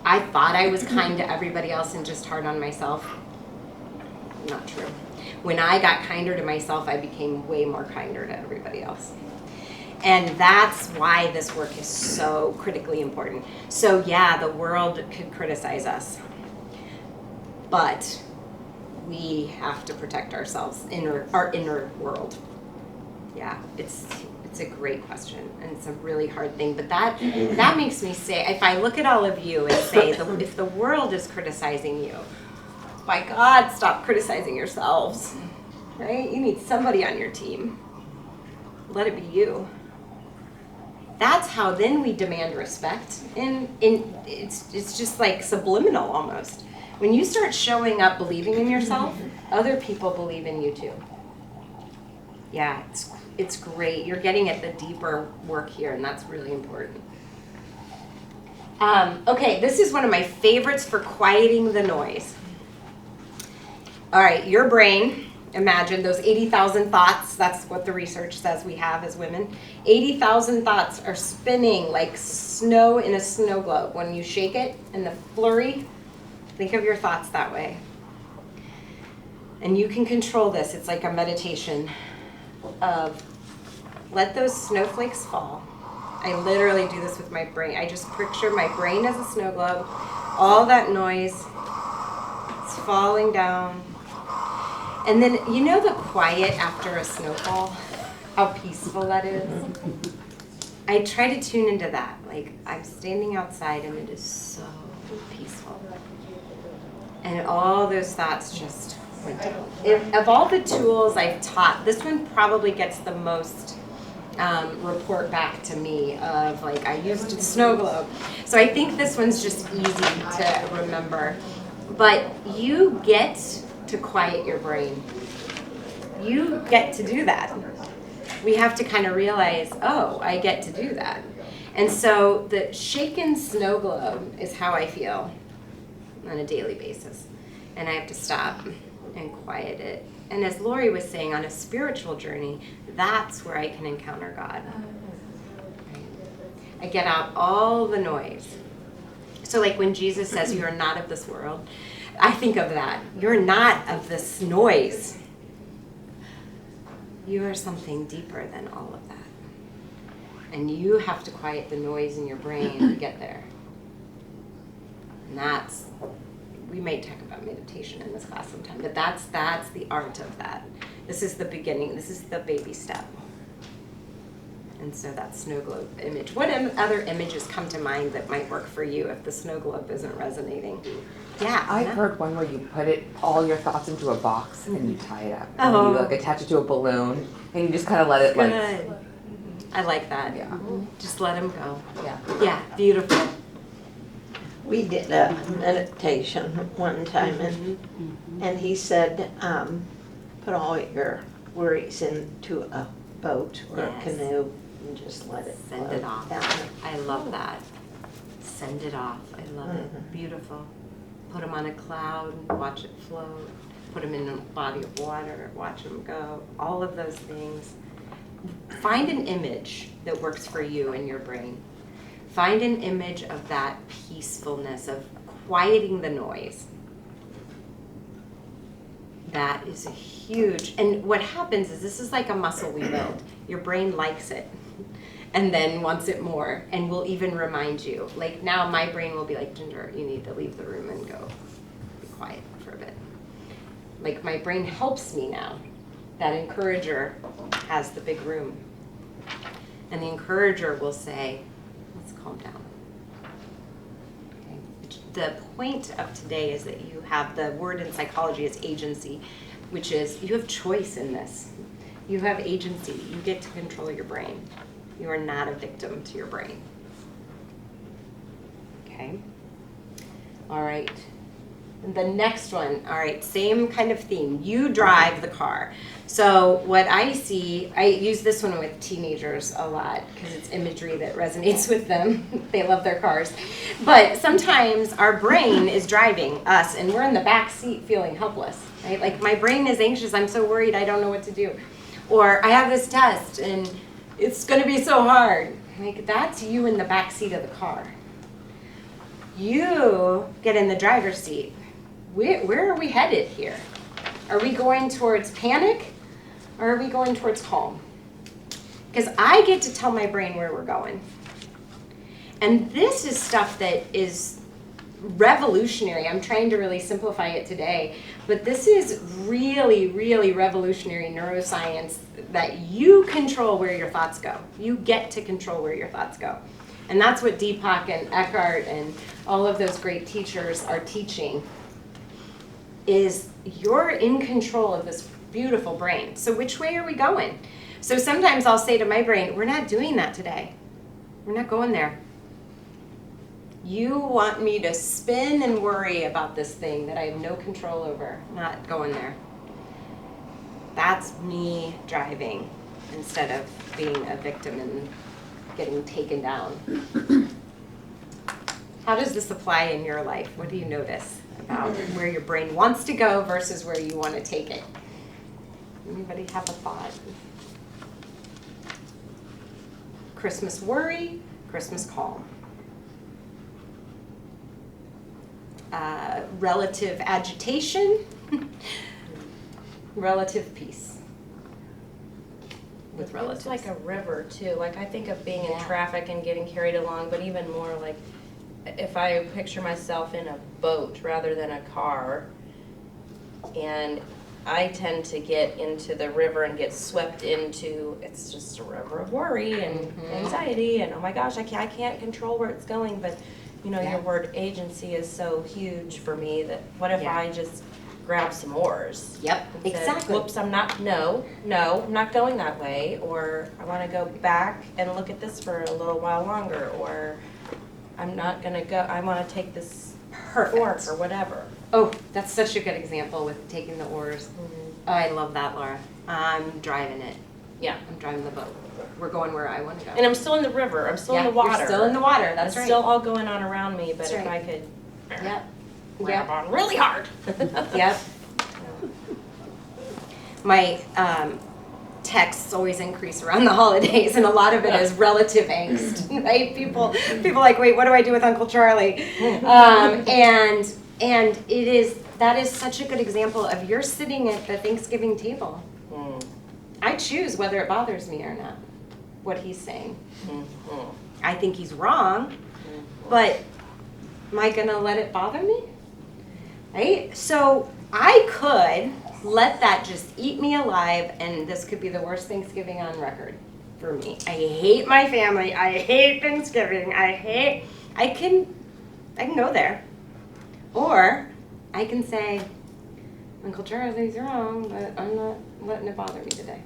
I thought I was kind to everybody else and just hard on myself. Not true. When I got kinder to myself, I became way more kinder to everybody else. And that's why this work is so critically important. So yeah, the world could criticize us, but we have to protect ourselves, our inner world. Yeah, it's a great question, and it's a really hard thing. But that makes me say, if I look at all of you and say, if the world is criticizing you, by God, stop criticizing yourselves, right? You need somebody on your team. Let it be you. That's how then we demand respect. And it's just like subliminal almost. When you start showing up believing in yourself, other people believe in you too. Yeah, it's great. You're getting at the deeper work here, and that's really important. Okay, this is one of my favorites for quieting the noise. All right, your brain, imagine those 80,000 thoughts. That's what the research says we have as women. 80,000 thoughts are spinning like snow in a snow globe. When you shake it and the flurry, think of your thoughts that way. And you can control this. It's like a meditation of let those snowflakes fall. I literally do this with my brain. I just picture my brain as a snow globe. All that noise is falling down. And then, you know the quiet after a snowfall? How peaceful that is? I try to tune into that. Like, I'm standing outside and it is so peaceful. And all those thoughts just went down. Of all the tools I've taught, this one probably gets the most report back to me of, like, I used a snow globe. So I think this one's just easy to remember. But you get to quiet your brain. You get to do that. We have to kind of realize, oh, I get to do that. And so the shaken snow globe is how I feel on a daily basis. And I have to stop and quiet it. And as Lori was saying, on a spiritual journey, that's where I can encounter God. I get out all the noise. So like when Jesus says, you are not of this world, I think of that. You're not of this noise. You are something deeper than all of that. And you have to quiet the noise in your brain to get there. And that's, we may talk about meditation in this class sometime, but that's the art of that. This is the beginning. This is the baby step. And so that snow globe image. What other images come to mind that might work for you if the snow globe isn't resonating? Yeah. I've heard one where you put all your thoughts into a box and you tie it up. And Oh. you like attach it to a balloon and you just kind of let it like. Good. I like that. Yeah. Just let them go. Yeah. Yeah, beautiful. We did a meditation one time and he said, put all your worries into a boat or a Yes. canoe and just let it Send float it off. down. I love that. Send it off. I love it. Beautiful. Put them on a cloud, watch it float. Put them in a body of water, watch them go. All of those things. Find an image that works for you in your brain. Find an image of that peacefulness, of quieting the noise. That is a huge, and what happens is this is like a muscle we build. Your brain likes it and then wants it more and will even remind you. Like now my brain will be like, Ginger, you need to leave the room and go be quiet for a bit. Like my brain helps me now. That encourager has the big room. And the encourager will say, let's calm down. Okay. The point of today is that you have, the word in psychology is agency, which is you have choice in this. You have agency. You get to control your brain. You are not a victim to your brain. Okay? All right. And the next one, all right, same kind of theme. You drive the car. So what I see, I use this one with teenagers a lot because it's imagery that resonates with them. They love their cars. But sometimes our brain is driving us and we're in the back seat feeling helpless, right? Like my brain is anxious. I'm so worried. I don't know what to do. Or I have this test and it's going to be so hard. Like that's you in the back seat of the car. You get in the driver's seat. Where are we headed here? Are we going towards panic or are we going towards calm? Because I get to tell my brain where we're going. And this is stuff that is revolutionary. I'm trying to really simplify it today, but this is really, really revolutionary neuroscience that you control where your thoughts go. You get to control where your thoughts go. And that's what Deepak and Eckhart and all of those great teachers are teaching. is you're in control of this beautiful brain. So which way are we going? So sometimes I'll say to my brain, we're not doing that today. We're not going there. You want me to spin and worry about this thing that I have no control over. Not going there. That's me driving instead of being a victim and getting taken down. How does this apply in your life? What do you notice about where your brain wants to go versus where you want to take it? Anybody have a thought? Christmas worry, Christmas calm. Relative agitation, relative peace with relatives. It's like a river too. Like I think of being in traffic and getting carried along, but even more like if I picture myself in a boat rather than a car, and I tend to get into the river and get swept into, it's just a river of worry and anxiety and oh my gosh, I can't control where it's going, but you know, your word agency is so huge for me that what if I just grab some oars? Yep, and said, exactly. Whoops, I'm not going that way, or I want to go back and look at this for a little while longer, or I'm not going to go, I want to take this fork or whatever. Oh, that's such a good example with taking the oars. Oh, I love that, Laura. I'm driving it. Yeah. I'm driving the boat. We're going where I want to go. And I'm still in the river. I'm still in the water. You're still in the water. That's it's right. still all going on around me, but That's if right. I could grab on really hard. Yep. My texts always increase around the holidays, and a lot of it is relative angst, right? People like, wait, what do I do with Uncle Charlie? And that is such a good example of you're sitting at the Thanksgiving table. I choose whether it bothers me or not, what he's saying. I think he's wrong, but am I gonna let it bother me? Right? So I could let that just eat me alive, and this could be the worst Thanksgiving on record for me. I hate my family. I hate Thanksgiving. I can go there. Or I can say, Uncle Charlie thinks you're wrong, but I'm not letting it bother me today.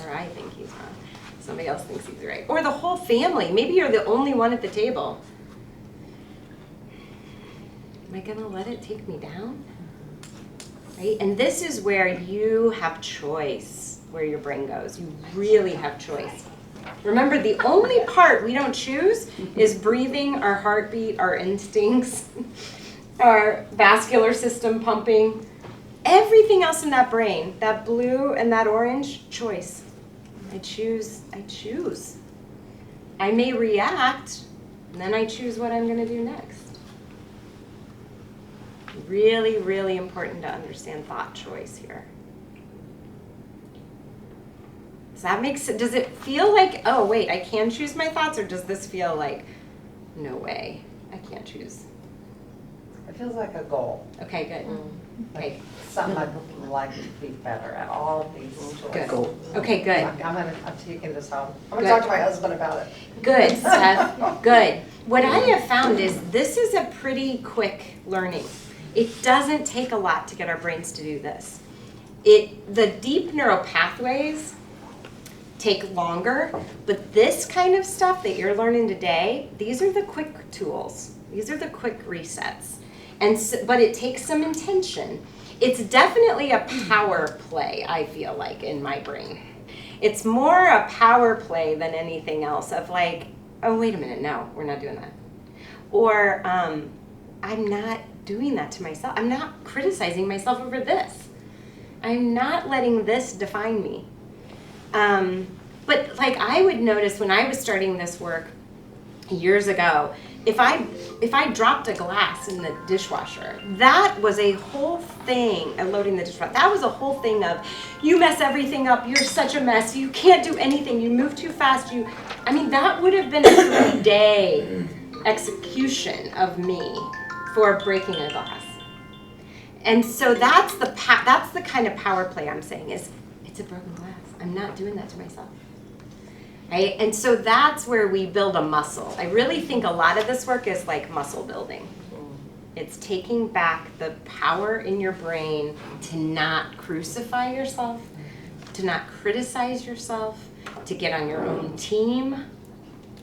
Or I think he's wrong. Somebody else thinks he's right. Or the whole family. Maybe you're the only one at the table. Am I going to let it take me down? Right? And this is where you have choice, where your brain goes. You really have choice. Remember, the only part we don't choose is breathing, our heartbeat, our instincts, our vascular system pumping. Everything else in that brain, that blue and that orange, choice. I choose. I may react, and then I choose what I'm going to do next. Really, really important to understand thought choice here. Does it feel like, oh wait, I can choose my thoughts, or does this feel like, no way, I can't choose? It feels like a goal. Okay, good. Okay. Something I'd like to be better at, all of these choices. Good. Okay, good. I'm taking this home. I'm Good. gonna talk to my husband about it. Good, Steph. Good. What I have found is this is a pretty quick learning. It doesn't take a lot to get our brains to do this. The deep neural pathways take longer, but this kind of stuff that you're learning today, these are the quick tools. These are the quick resets. But it takes some intention. It's definitely a power play, I feel like, in my brain. It's more a power play than anything else of like, oh, wait a minute, no, we're not doing that. Or I'm not doing that to myself. I'm not criticizing myself over this. I'm not letting this define me. But like I would notice when I was starting this work years ago, if I dropped a glass in the dishwasher, that was a whole thing, loading the dishwasher, that was a whole thing of, you mess everything up, you're such a mess, you can't do anything, you move too fast, that would have been a 3-day execution of me for breaking a glass. And so that's the kind of power play I'm saying is, it's a broken glass. I'm not doing that to myself. Right? And so that's where we build a muscle. I really think a lot of this work is like muscle building. It's taking back the power in your brain to not crucify yourself, to not criticize yourself, to get on your own team,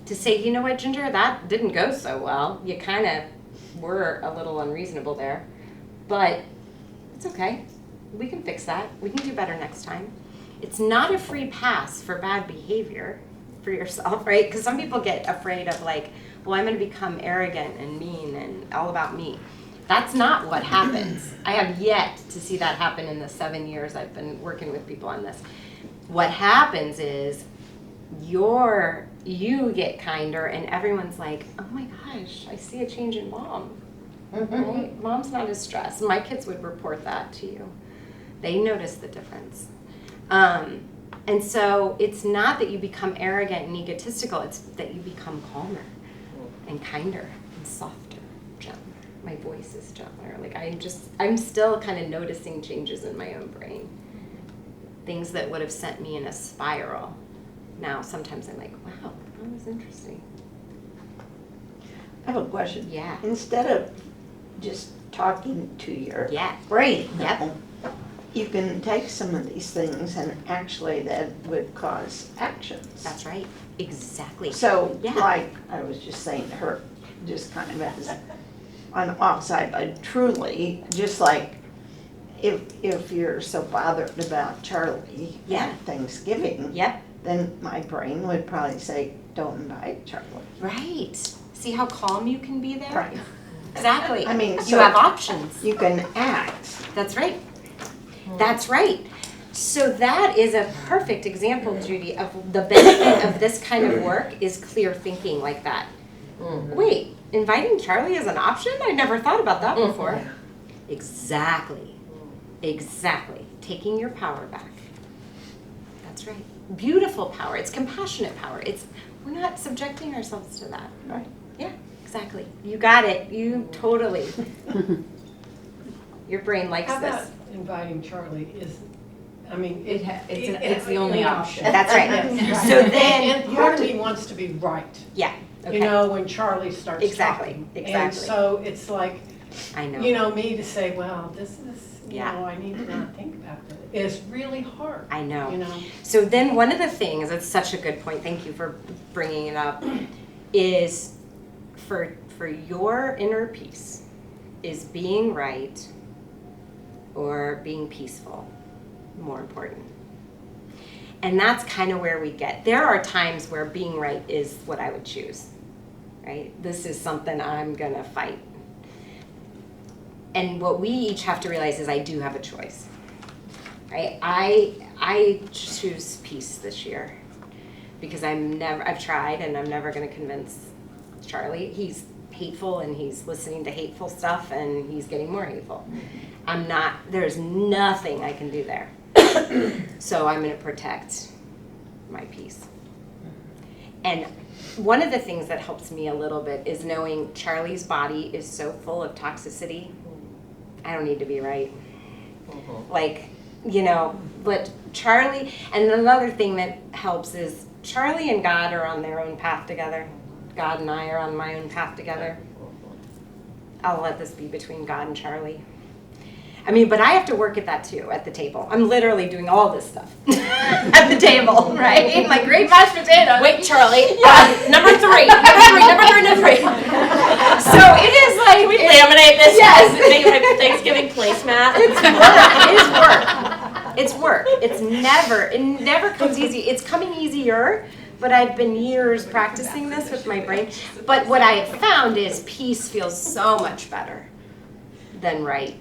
to say, you know what, Ginger, that didn't go so well. You kind of were a little unreasonable there, but it's okay. We can fix that. We can do better next time. It's not a free pass for bad behavior for yourself, right? Because some people get afraid of like, well, I'm going to become arrogant and mean and all about me. That's not what happens. I have yet to see that happen in the 7 years I've been working with people on this. What happens is you get kinder and everyone's like, oh my gosh, I see a change in mom. Right? Mom's not as stressed. My kids would report that to you. They notice the difference. And so it's not that you become arrogant and egotistical, it's that you become calmer and kinder and softer, gentler. My voice is gentler. Like I'm still kind of noticing changes in my own brain. Things that would have sent me in a spiral. Now sometimes I'm like, wow, that was interesting. I have a question. Yeah. Instead of just talking to your Yeah. brain, Yep. you can take some of these things and actually that would cause actions. That's right. Exactly. So, Yeah. like I was just saying to her, just kind of as on the offside, but truly, just like if you're so bothered about Charlie Yeah. at Thanksgiving, Yep. then my brain would probably say, don't invite Charlie. Right. See how calm you can be there? Right. Exactly. I mean, you so have options. You can act. That's right. That's right. So that is a perfect example, Judy, of the benefit of this kind of work is clear thinking like that. Wait, inviting Charlie is an option? I never thought about that before. Exactly. Exactly. Taking your power back. That's right. Beautiful power. It's compassionate power. We're not subjecting ourselves to that. Right. Yeah, exactly. You got it. You totally. Your brain likes How about this. inviting Charlie is, I mean, It's the only option. That's right. Yes. So then, And part of me wants to be right, yeah. Okay. you know, when Charlie starts Exactly, talking. exactly. And so it's like, I know. you know, me to say, well, this is, you Yeah. know, I need to not think about that. It's really hard. I know. You know. So then one of the things, that's such a good point, thank you for bringing it up, is for your inner peace, is being right or being peaceful more important? And that's kind of where we get. There are times where being right is what I would choose, right? This is something I'm going to fight. And what we each have to realize is I do have a choice, right? I choose peace this year because I've tried and I'm never going to convince Charlie. He's hateful and he's listening to hateful stuff and he's getting more hateful. There's nothing I can do there. So I'm going to protect my peace. And one of the things that helps me a little bit is knowing Charlie's body is so full of toxicity. I don't need to be right. Like, you know, but Charlie, and another thing that helps is Charlie and God are on their own path together. God and I are on my own path together. I'll let this be between God and Charlie. I mean, but I have to work at that too, at the table. I'm literally doing all this stuff at the table, right? Like great mashed potatoes. Wait, Charlie. Yeah. Number three. So it is like, We laminate this. Yes. Make a Thanksgiving placemat. It's work. It never comes easy. It's coming easier, but I've been years practicing this with my brain. But what I have found is peace feels so much better than right.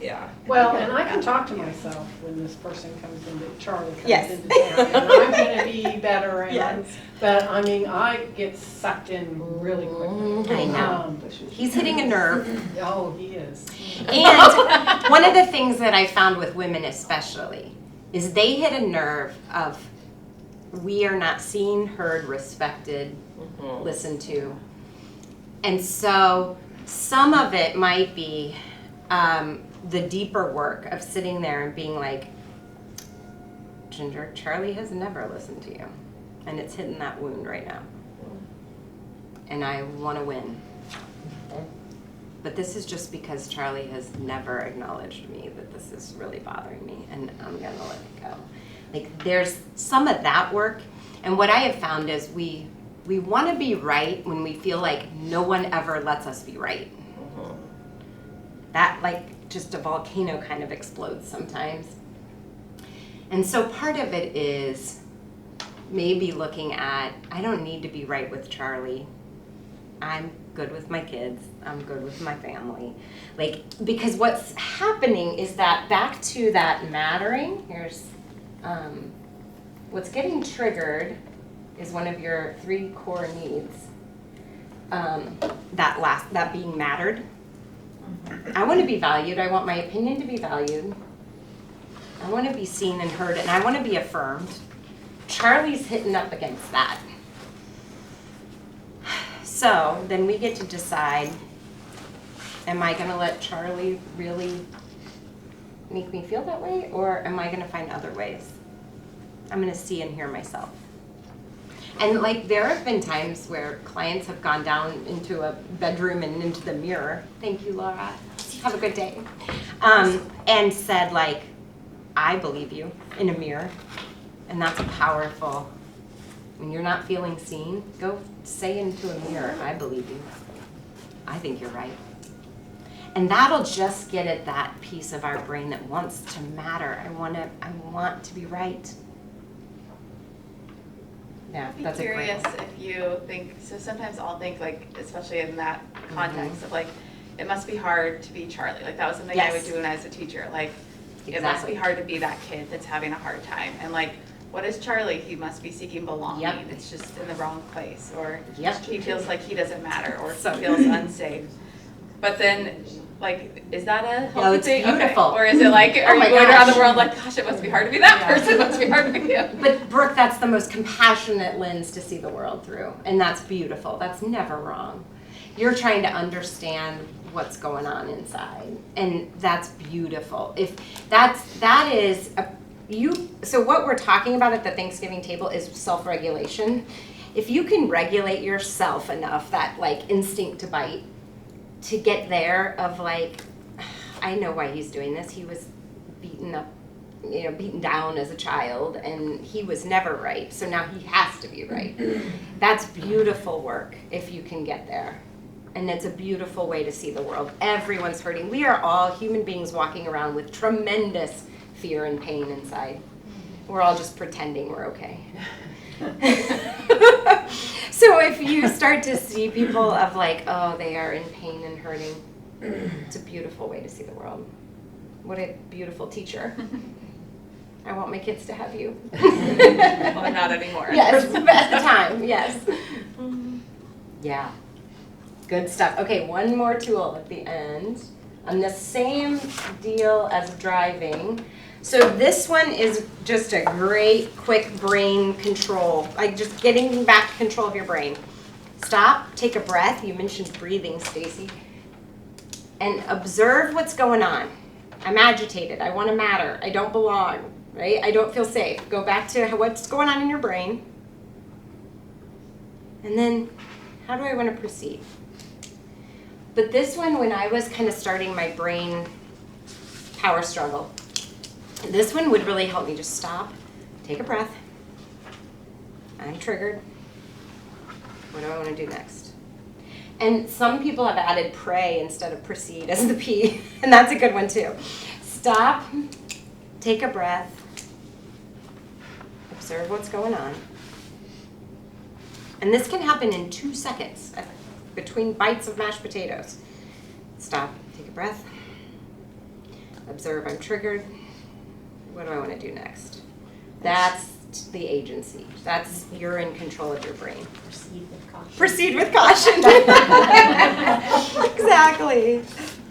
Yeah. Well, and I can talk to myself when this person comes into, Charlie comes Yes. into town, and I'm gonna be better, and Yes. but I mean, I get sucked in really quickly. I know. He's hitting a nerve. Oh, he is. And one of the things that I found with women especially is they hit a nerve of we are not seen, heard, respected, listened to. And so some of it might be the deeper work of sitting there and being like, Ginger, Charlie has never listened to you. And it's hitting that wound right now. And I want to win. but this is just because Charlie has never acknowledged me that this is really bothering me, and I'm gonna let it go. Like, there's some of that work, and what I have found is we want to be right when we feel like no one ever lets us be right. That, like, just a volcano kind of explodes sometimes. And so part of it is maybe looking at, I don't need to be right with Charlie. I'm good with my kids. I'm good with my family. Like, because what's happening is that back to that mattering, here's, what's getting triggered is one of your 3 core needs. That being mattered. I want to be valued. I want my opinion to be valued. I want to be seen and heard, and I want to be affirmed. Charlie's hitting up against that. So then we get to decide, am I going to let Charlie really make me feel that way, or am I going to find other ways? I'm going to see and hear myself. And like, there have been times where clients have gone down into a bedroom and into the mirror, thank you, Laura, have a good day, and said, like, I believe you, in a mirror. And that's powerful. When you're not feeling seen, go say into a mirror, I believe you. I think you're right. And that'll just get at that piece of our brain that wants to matter. I want to be right. Yeah, that's I'd be a great curious one. if you think, so sometimes I'll think, like, especially in that context of, like, it must be hard to be Charlie. Like, that was something I would Yes. do when I was a teacher. Like, it must Exactly. be hard to be that kid that's having a hard time. And, like, what is Charlie? He must be seeking belonging. Yep. It's just in the wrong place. Or Yep. he feels like he doesn't matter, or So- he feels unsafe. But then, like, is that a healthy No, it's thing? beautiful. Okay. Or is it like, are Oh you my going around gosh. the world like, gosh, it must be hard to be that person, it must be hard to be you? But Brooke, that's the most compassionate lens to see the world through. And that's beautiful. That's never wrong. You're trying to understand what's going on inside. And that's beautiful. If that is so what we're talking about at the Thanksgiving table is self-regulation. If you can regulate yourself enough, that like instinct to bite, to get there of like, I know why he's doing this. He was beaten down as a child, and he was never right. So now he has to be right. That's beautiful work if you can get there. And it's a beautiful way to see the world. Everyone's hurting. We are all human beings walking around with tremendous fear and pain inside. We're all just pretending we're okay. So if you start to see people of like, oh, they are in pain and hurting, it's a beautiful way to see the world. What a beautiful teacher. I want my kids to have you. Well, not anymore. Yes, at the time, yes. Yeah, good stuff. Okay, one more tool at the end. On the same deal as driving. So this one is just a great, quick brain control, like just getting back control of your brain. Stop, take a breath. You mentioned breathing, Stacy. And observe what's going on. I'm agitated. I want to matter. I don't belong, right? I don't feel safe. Go back to what's going on in your brain. And then, how do I want to proceed? But this one, when I was kind of starting my brain power struggle, this one would really help me just stop, take a breath. I'm triggered. What do I want to do next? And some people have added pray instead of proceed as the P, and that's a good one too. Stop, take a breath, observe what's going on. And this can happen in 2 seconds between bites of mashed potatoes. Stop, take a breath, observe I'm triggered. What do I want to do next? That's the agency. That's, you're in control of your brain. Proceed with caution. Proceed with caution. Exactly.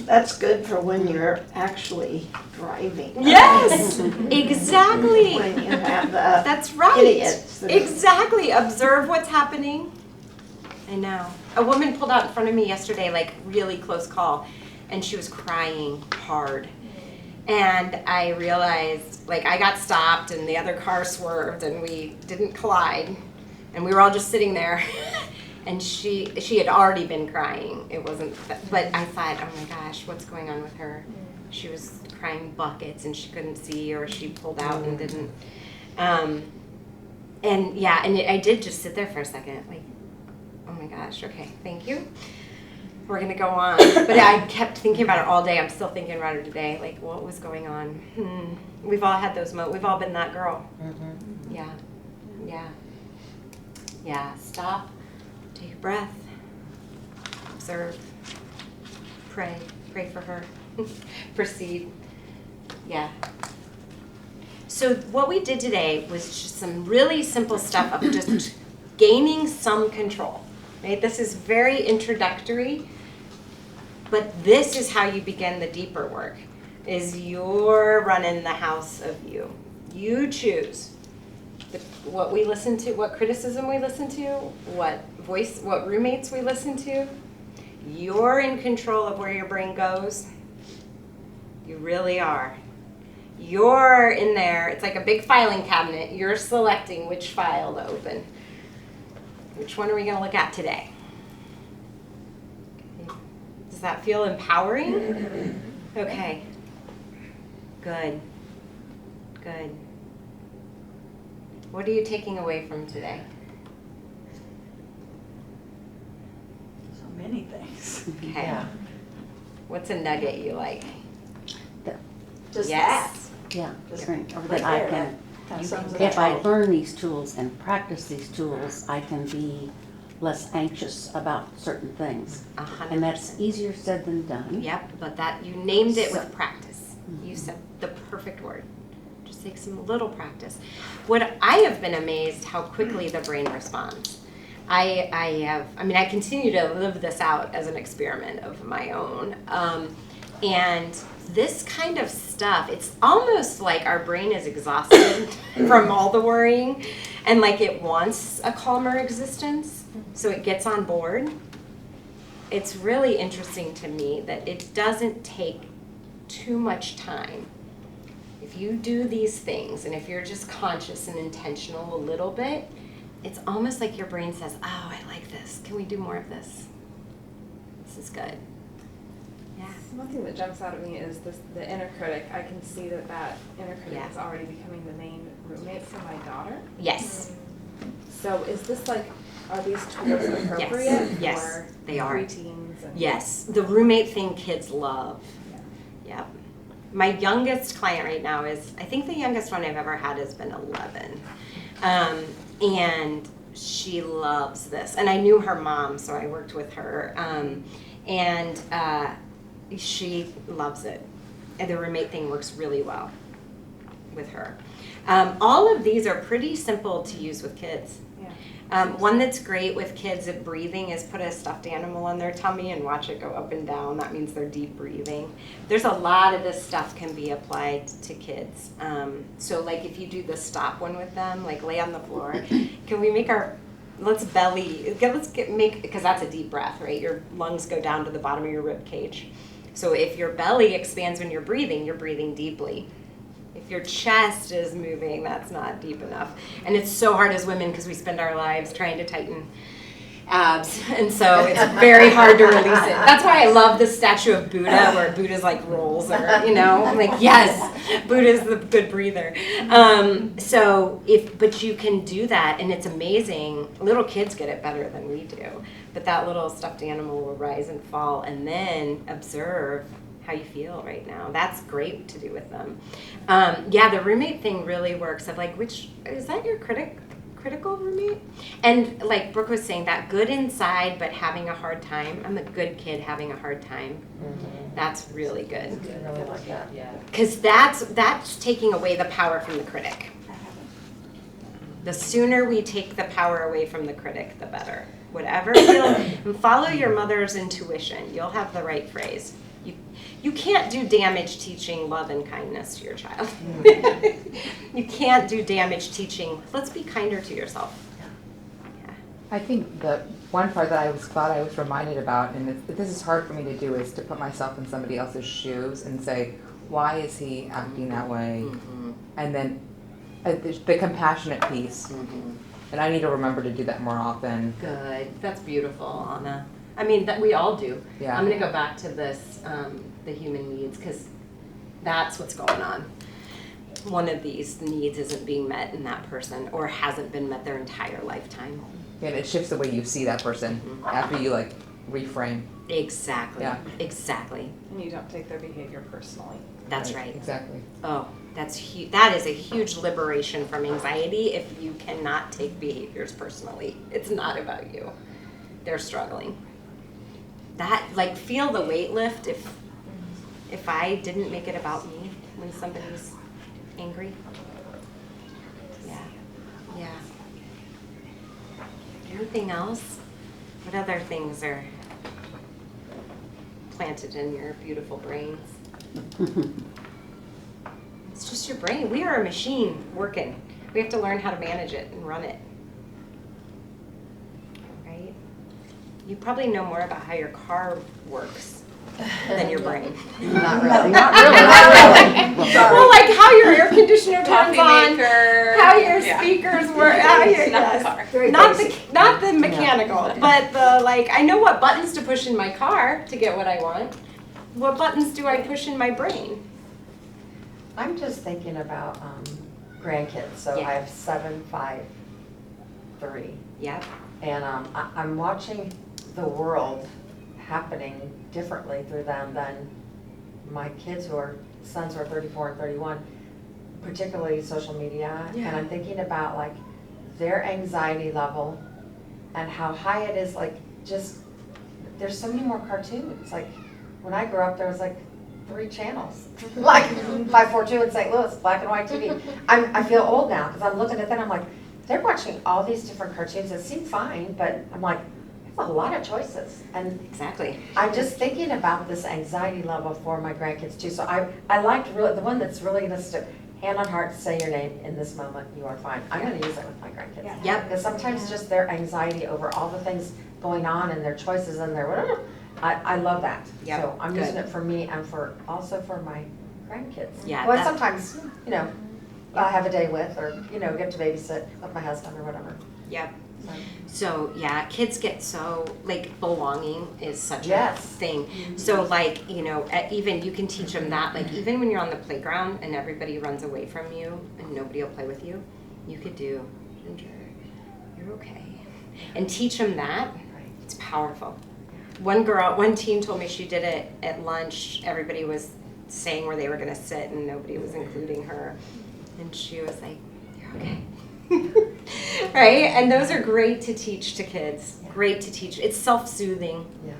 That's good for when you're actually driving. Yes, exactly. When you have the That's right. idiots. that- Exactly. Observe what's happening. I know. A woman pulled out in front of me yesterday, like really close call, and she was crying hard. And I realized, like, I got stopped and the other car swerved and we didn't collide. And we were all just sitting there. And she had already been crying. It wasn't, but I thought, oh my gosh, what's going on with her? She was crying buckets and she couldn't see, or she pulled out and didn't. And yeah, and I did just sit there for a second, like, oh my gosh, okay, thank you. We're gonna go on. But I kept thinking about her all day. I'm still thinking about her today, like what was going on. We've all had those moments. We've all been that girl. Yeah, yeah, yeah. Stop, take a breath, observe, pray for her, proceed. Yeah. So what we did today was just some really simple stuff of just gaining some control, right? This is very introductory, but this is how you begin the deeper work, is you're running the house of you. You choose what we listen to, what criticism we listen to, what roommates we listen to. You're in control of where your brain goes. You really are. You're in there. It's like a big filing cabinet. You're selecting which file to open. Which one are we going to look at today? Does that feel empowering? Okay. Good. Good. What are you taking away from today? So many things. Okay. Yeah. What's a nugget you like? Just Yes. Yeah, Just right, or right that I there, can, that sums it if I up. learn these tools and practice these tools, I can be less anxious about certain things. 100%. And that's easier said than done. Yep, but that you named it So- with practice. You said the perfect word. Just take some little practice. What I have been amazed how quickly the brain responds. I continue to live this out as an experiment of my own. And this kind of stuff, it's almost like our brain is exhausted from all the worrying, and like it wants a calmer existence, so it gets on board. It's really interesting to me that it doesn't take too much time. If you do these things, and if you're just conscious and intentional a little bit, it's almost like your brain says, oh, I like this. Can we do more of this? This is good. Yeah. One thing that jumps out at me is the inner critic. I can see that inner critic Yeah. is already becoming the main roommate for my daughter. Yes. So is this like, are these tools appropriate Yes, for they are. preteens? And Yes, the roommate thing kids love. Yep. My youngest client right now is, I think the youngest one I've ever had has been 11. And she loves this. And I knew her mom, so I worked with her. And she loves it. And the roommate thing works really well with her. All of these are pretty simple to use with kids. One that's great with kids at breathing is put a stuffed animal on their tummy and watch it go up and down. That means they're deep breathing. There's a lot of this stuff can be applied to kids. So like if you do the stop one with them, like lay on the floor, can we make let's make, because that's a deep breath, right? Your lungs go down to the bottom of your rib cage. So if your belly expands when you're breathing deeply. If your chest is moving, that's not deep enough. And it's so hard as women because we spend our lives trying to tighten abs. And so it's very hard to release it. That's why I love the statue of Buddha, where Buddha's like rolls, or, I'm like, yes, Buddha's the good breather. But you can do that, and it's amazing. Little kids get it better than we do. But that little stuffed animal will rise and fall, and then observe how you feel right now. That's great to do with them. The roommate thing really works. Of like, which is that your critical roommate? And like Brooke was saying, that good inside but having a hard time. I'm a good kid having a hard time. Mm-hmm. That's really good. I really like that. Yeah. Because that's taking away the power from the critic. The sooner we take the power away from the critic, the better. Whatever and follow your mother's intuition. You'll have the right phrase. You can't do damage teaching love and kindness to your child. You can't do damage teaching, let's be kinder to yourself. Yeah. I think the one part that I was glad I was reminded about, and this is hard for me to do, is to put myself in somebody else's shoes and say, why is he acting that way? Mm-hmm. And then the compassionate piece. Mm-hmm. And I need to remember to do that more often. Good. That's beautiful, Anna. I mean, that we all do. Yeah. I'm going to go back to this, the human needs, because that's what's going on. One of these needs isn't being met in that person or hasn't been met their entire lifetime. And it shifts the way you see that person after you like reframe. Exactly. Yeah. Exactly. And you don't take their behavior personally. That's right. Exactly. Oh, that's that is a huge liberation from anxiety if you cannot take behaviors personally. It's not about you. They're struggling. That, like, feel the weight lift if I didn't make it about me when somebody's angry. Yeah. Yeah. Anything else? What other things are planted in your beautiful brains? It's just your brain. We are a machine working. We have to learn how to manage it and run it. Right? You probably know more about how your car works than your brain. Not really. Not really. Well, like how your air conditioner turns Coffee on, maker. how your Yeah. speakers work, how your, Not the yes. car. Very Not basic. the mechanical, but the, like, I know what buttons to push in my car to get what I want. What buttons do I push in my brain? I'm just thinking about grandkids. So Yeah. I have 7, 5, 3. Yep. And I'm watching the world happening differently through them than my kids sons who are 34 and 31, particularly social media. Yeah. And I'm thinking about like their anxiety level and how high it is, like just, there's so many more cartoons. Like when I grew up, there was like 3 channels, like 542 in St. Louis, black and white TV. I feel old now because I'm looking at that, I'm like, they're watching all these different cartoons that seem fine, but I'm like, there's a lot of choices. And Exactly. I'm just thinking about this anxiety level for my grandkids too. So I liked really, the one that's really gonna stick, hand on heart, say your name in this moment, you are fine. I'm gonna use it with my grandkids. Yeah. Yep. Because sometimes just their anxiety over all the things going on and their choices and their whatever, I love that. Yep, So I'm good. using it for me and also for my grandkids. Yeah, Who I that- sometimes, I have a day with or, get to babysit with my husband or whatever. Yep. So, So, yeah, kids get so, like, belonging is such a Yes. thing. So, like, even you can teach them that, like, even when you're on the playground and everybody runs away from you and nobody will play with you, you could do, Ginger, you're okay. And teach them that. It's powerful. One teen told me she did it at lunch. Everybody was saying where they were going to sit and nobody was including her. And she was like, you're okay. Right? And those are great to teach to kids. Great to teach. It's self-soothing. Yeah.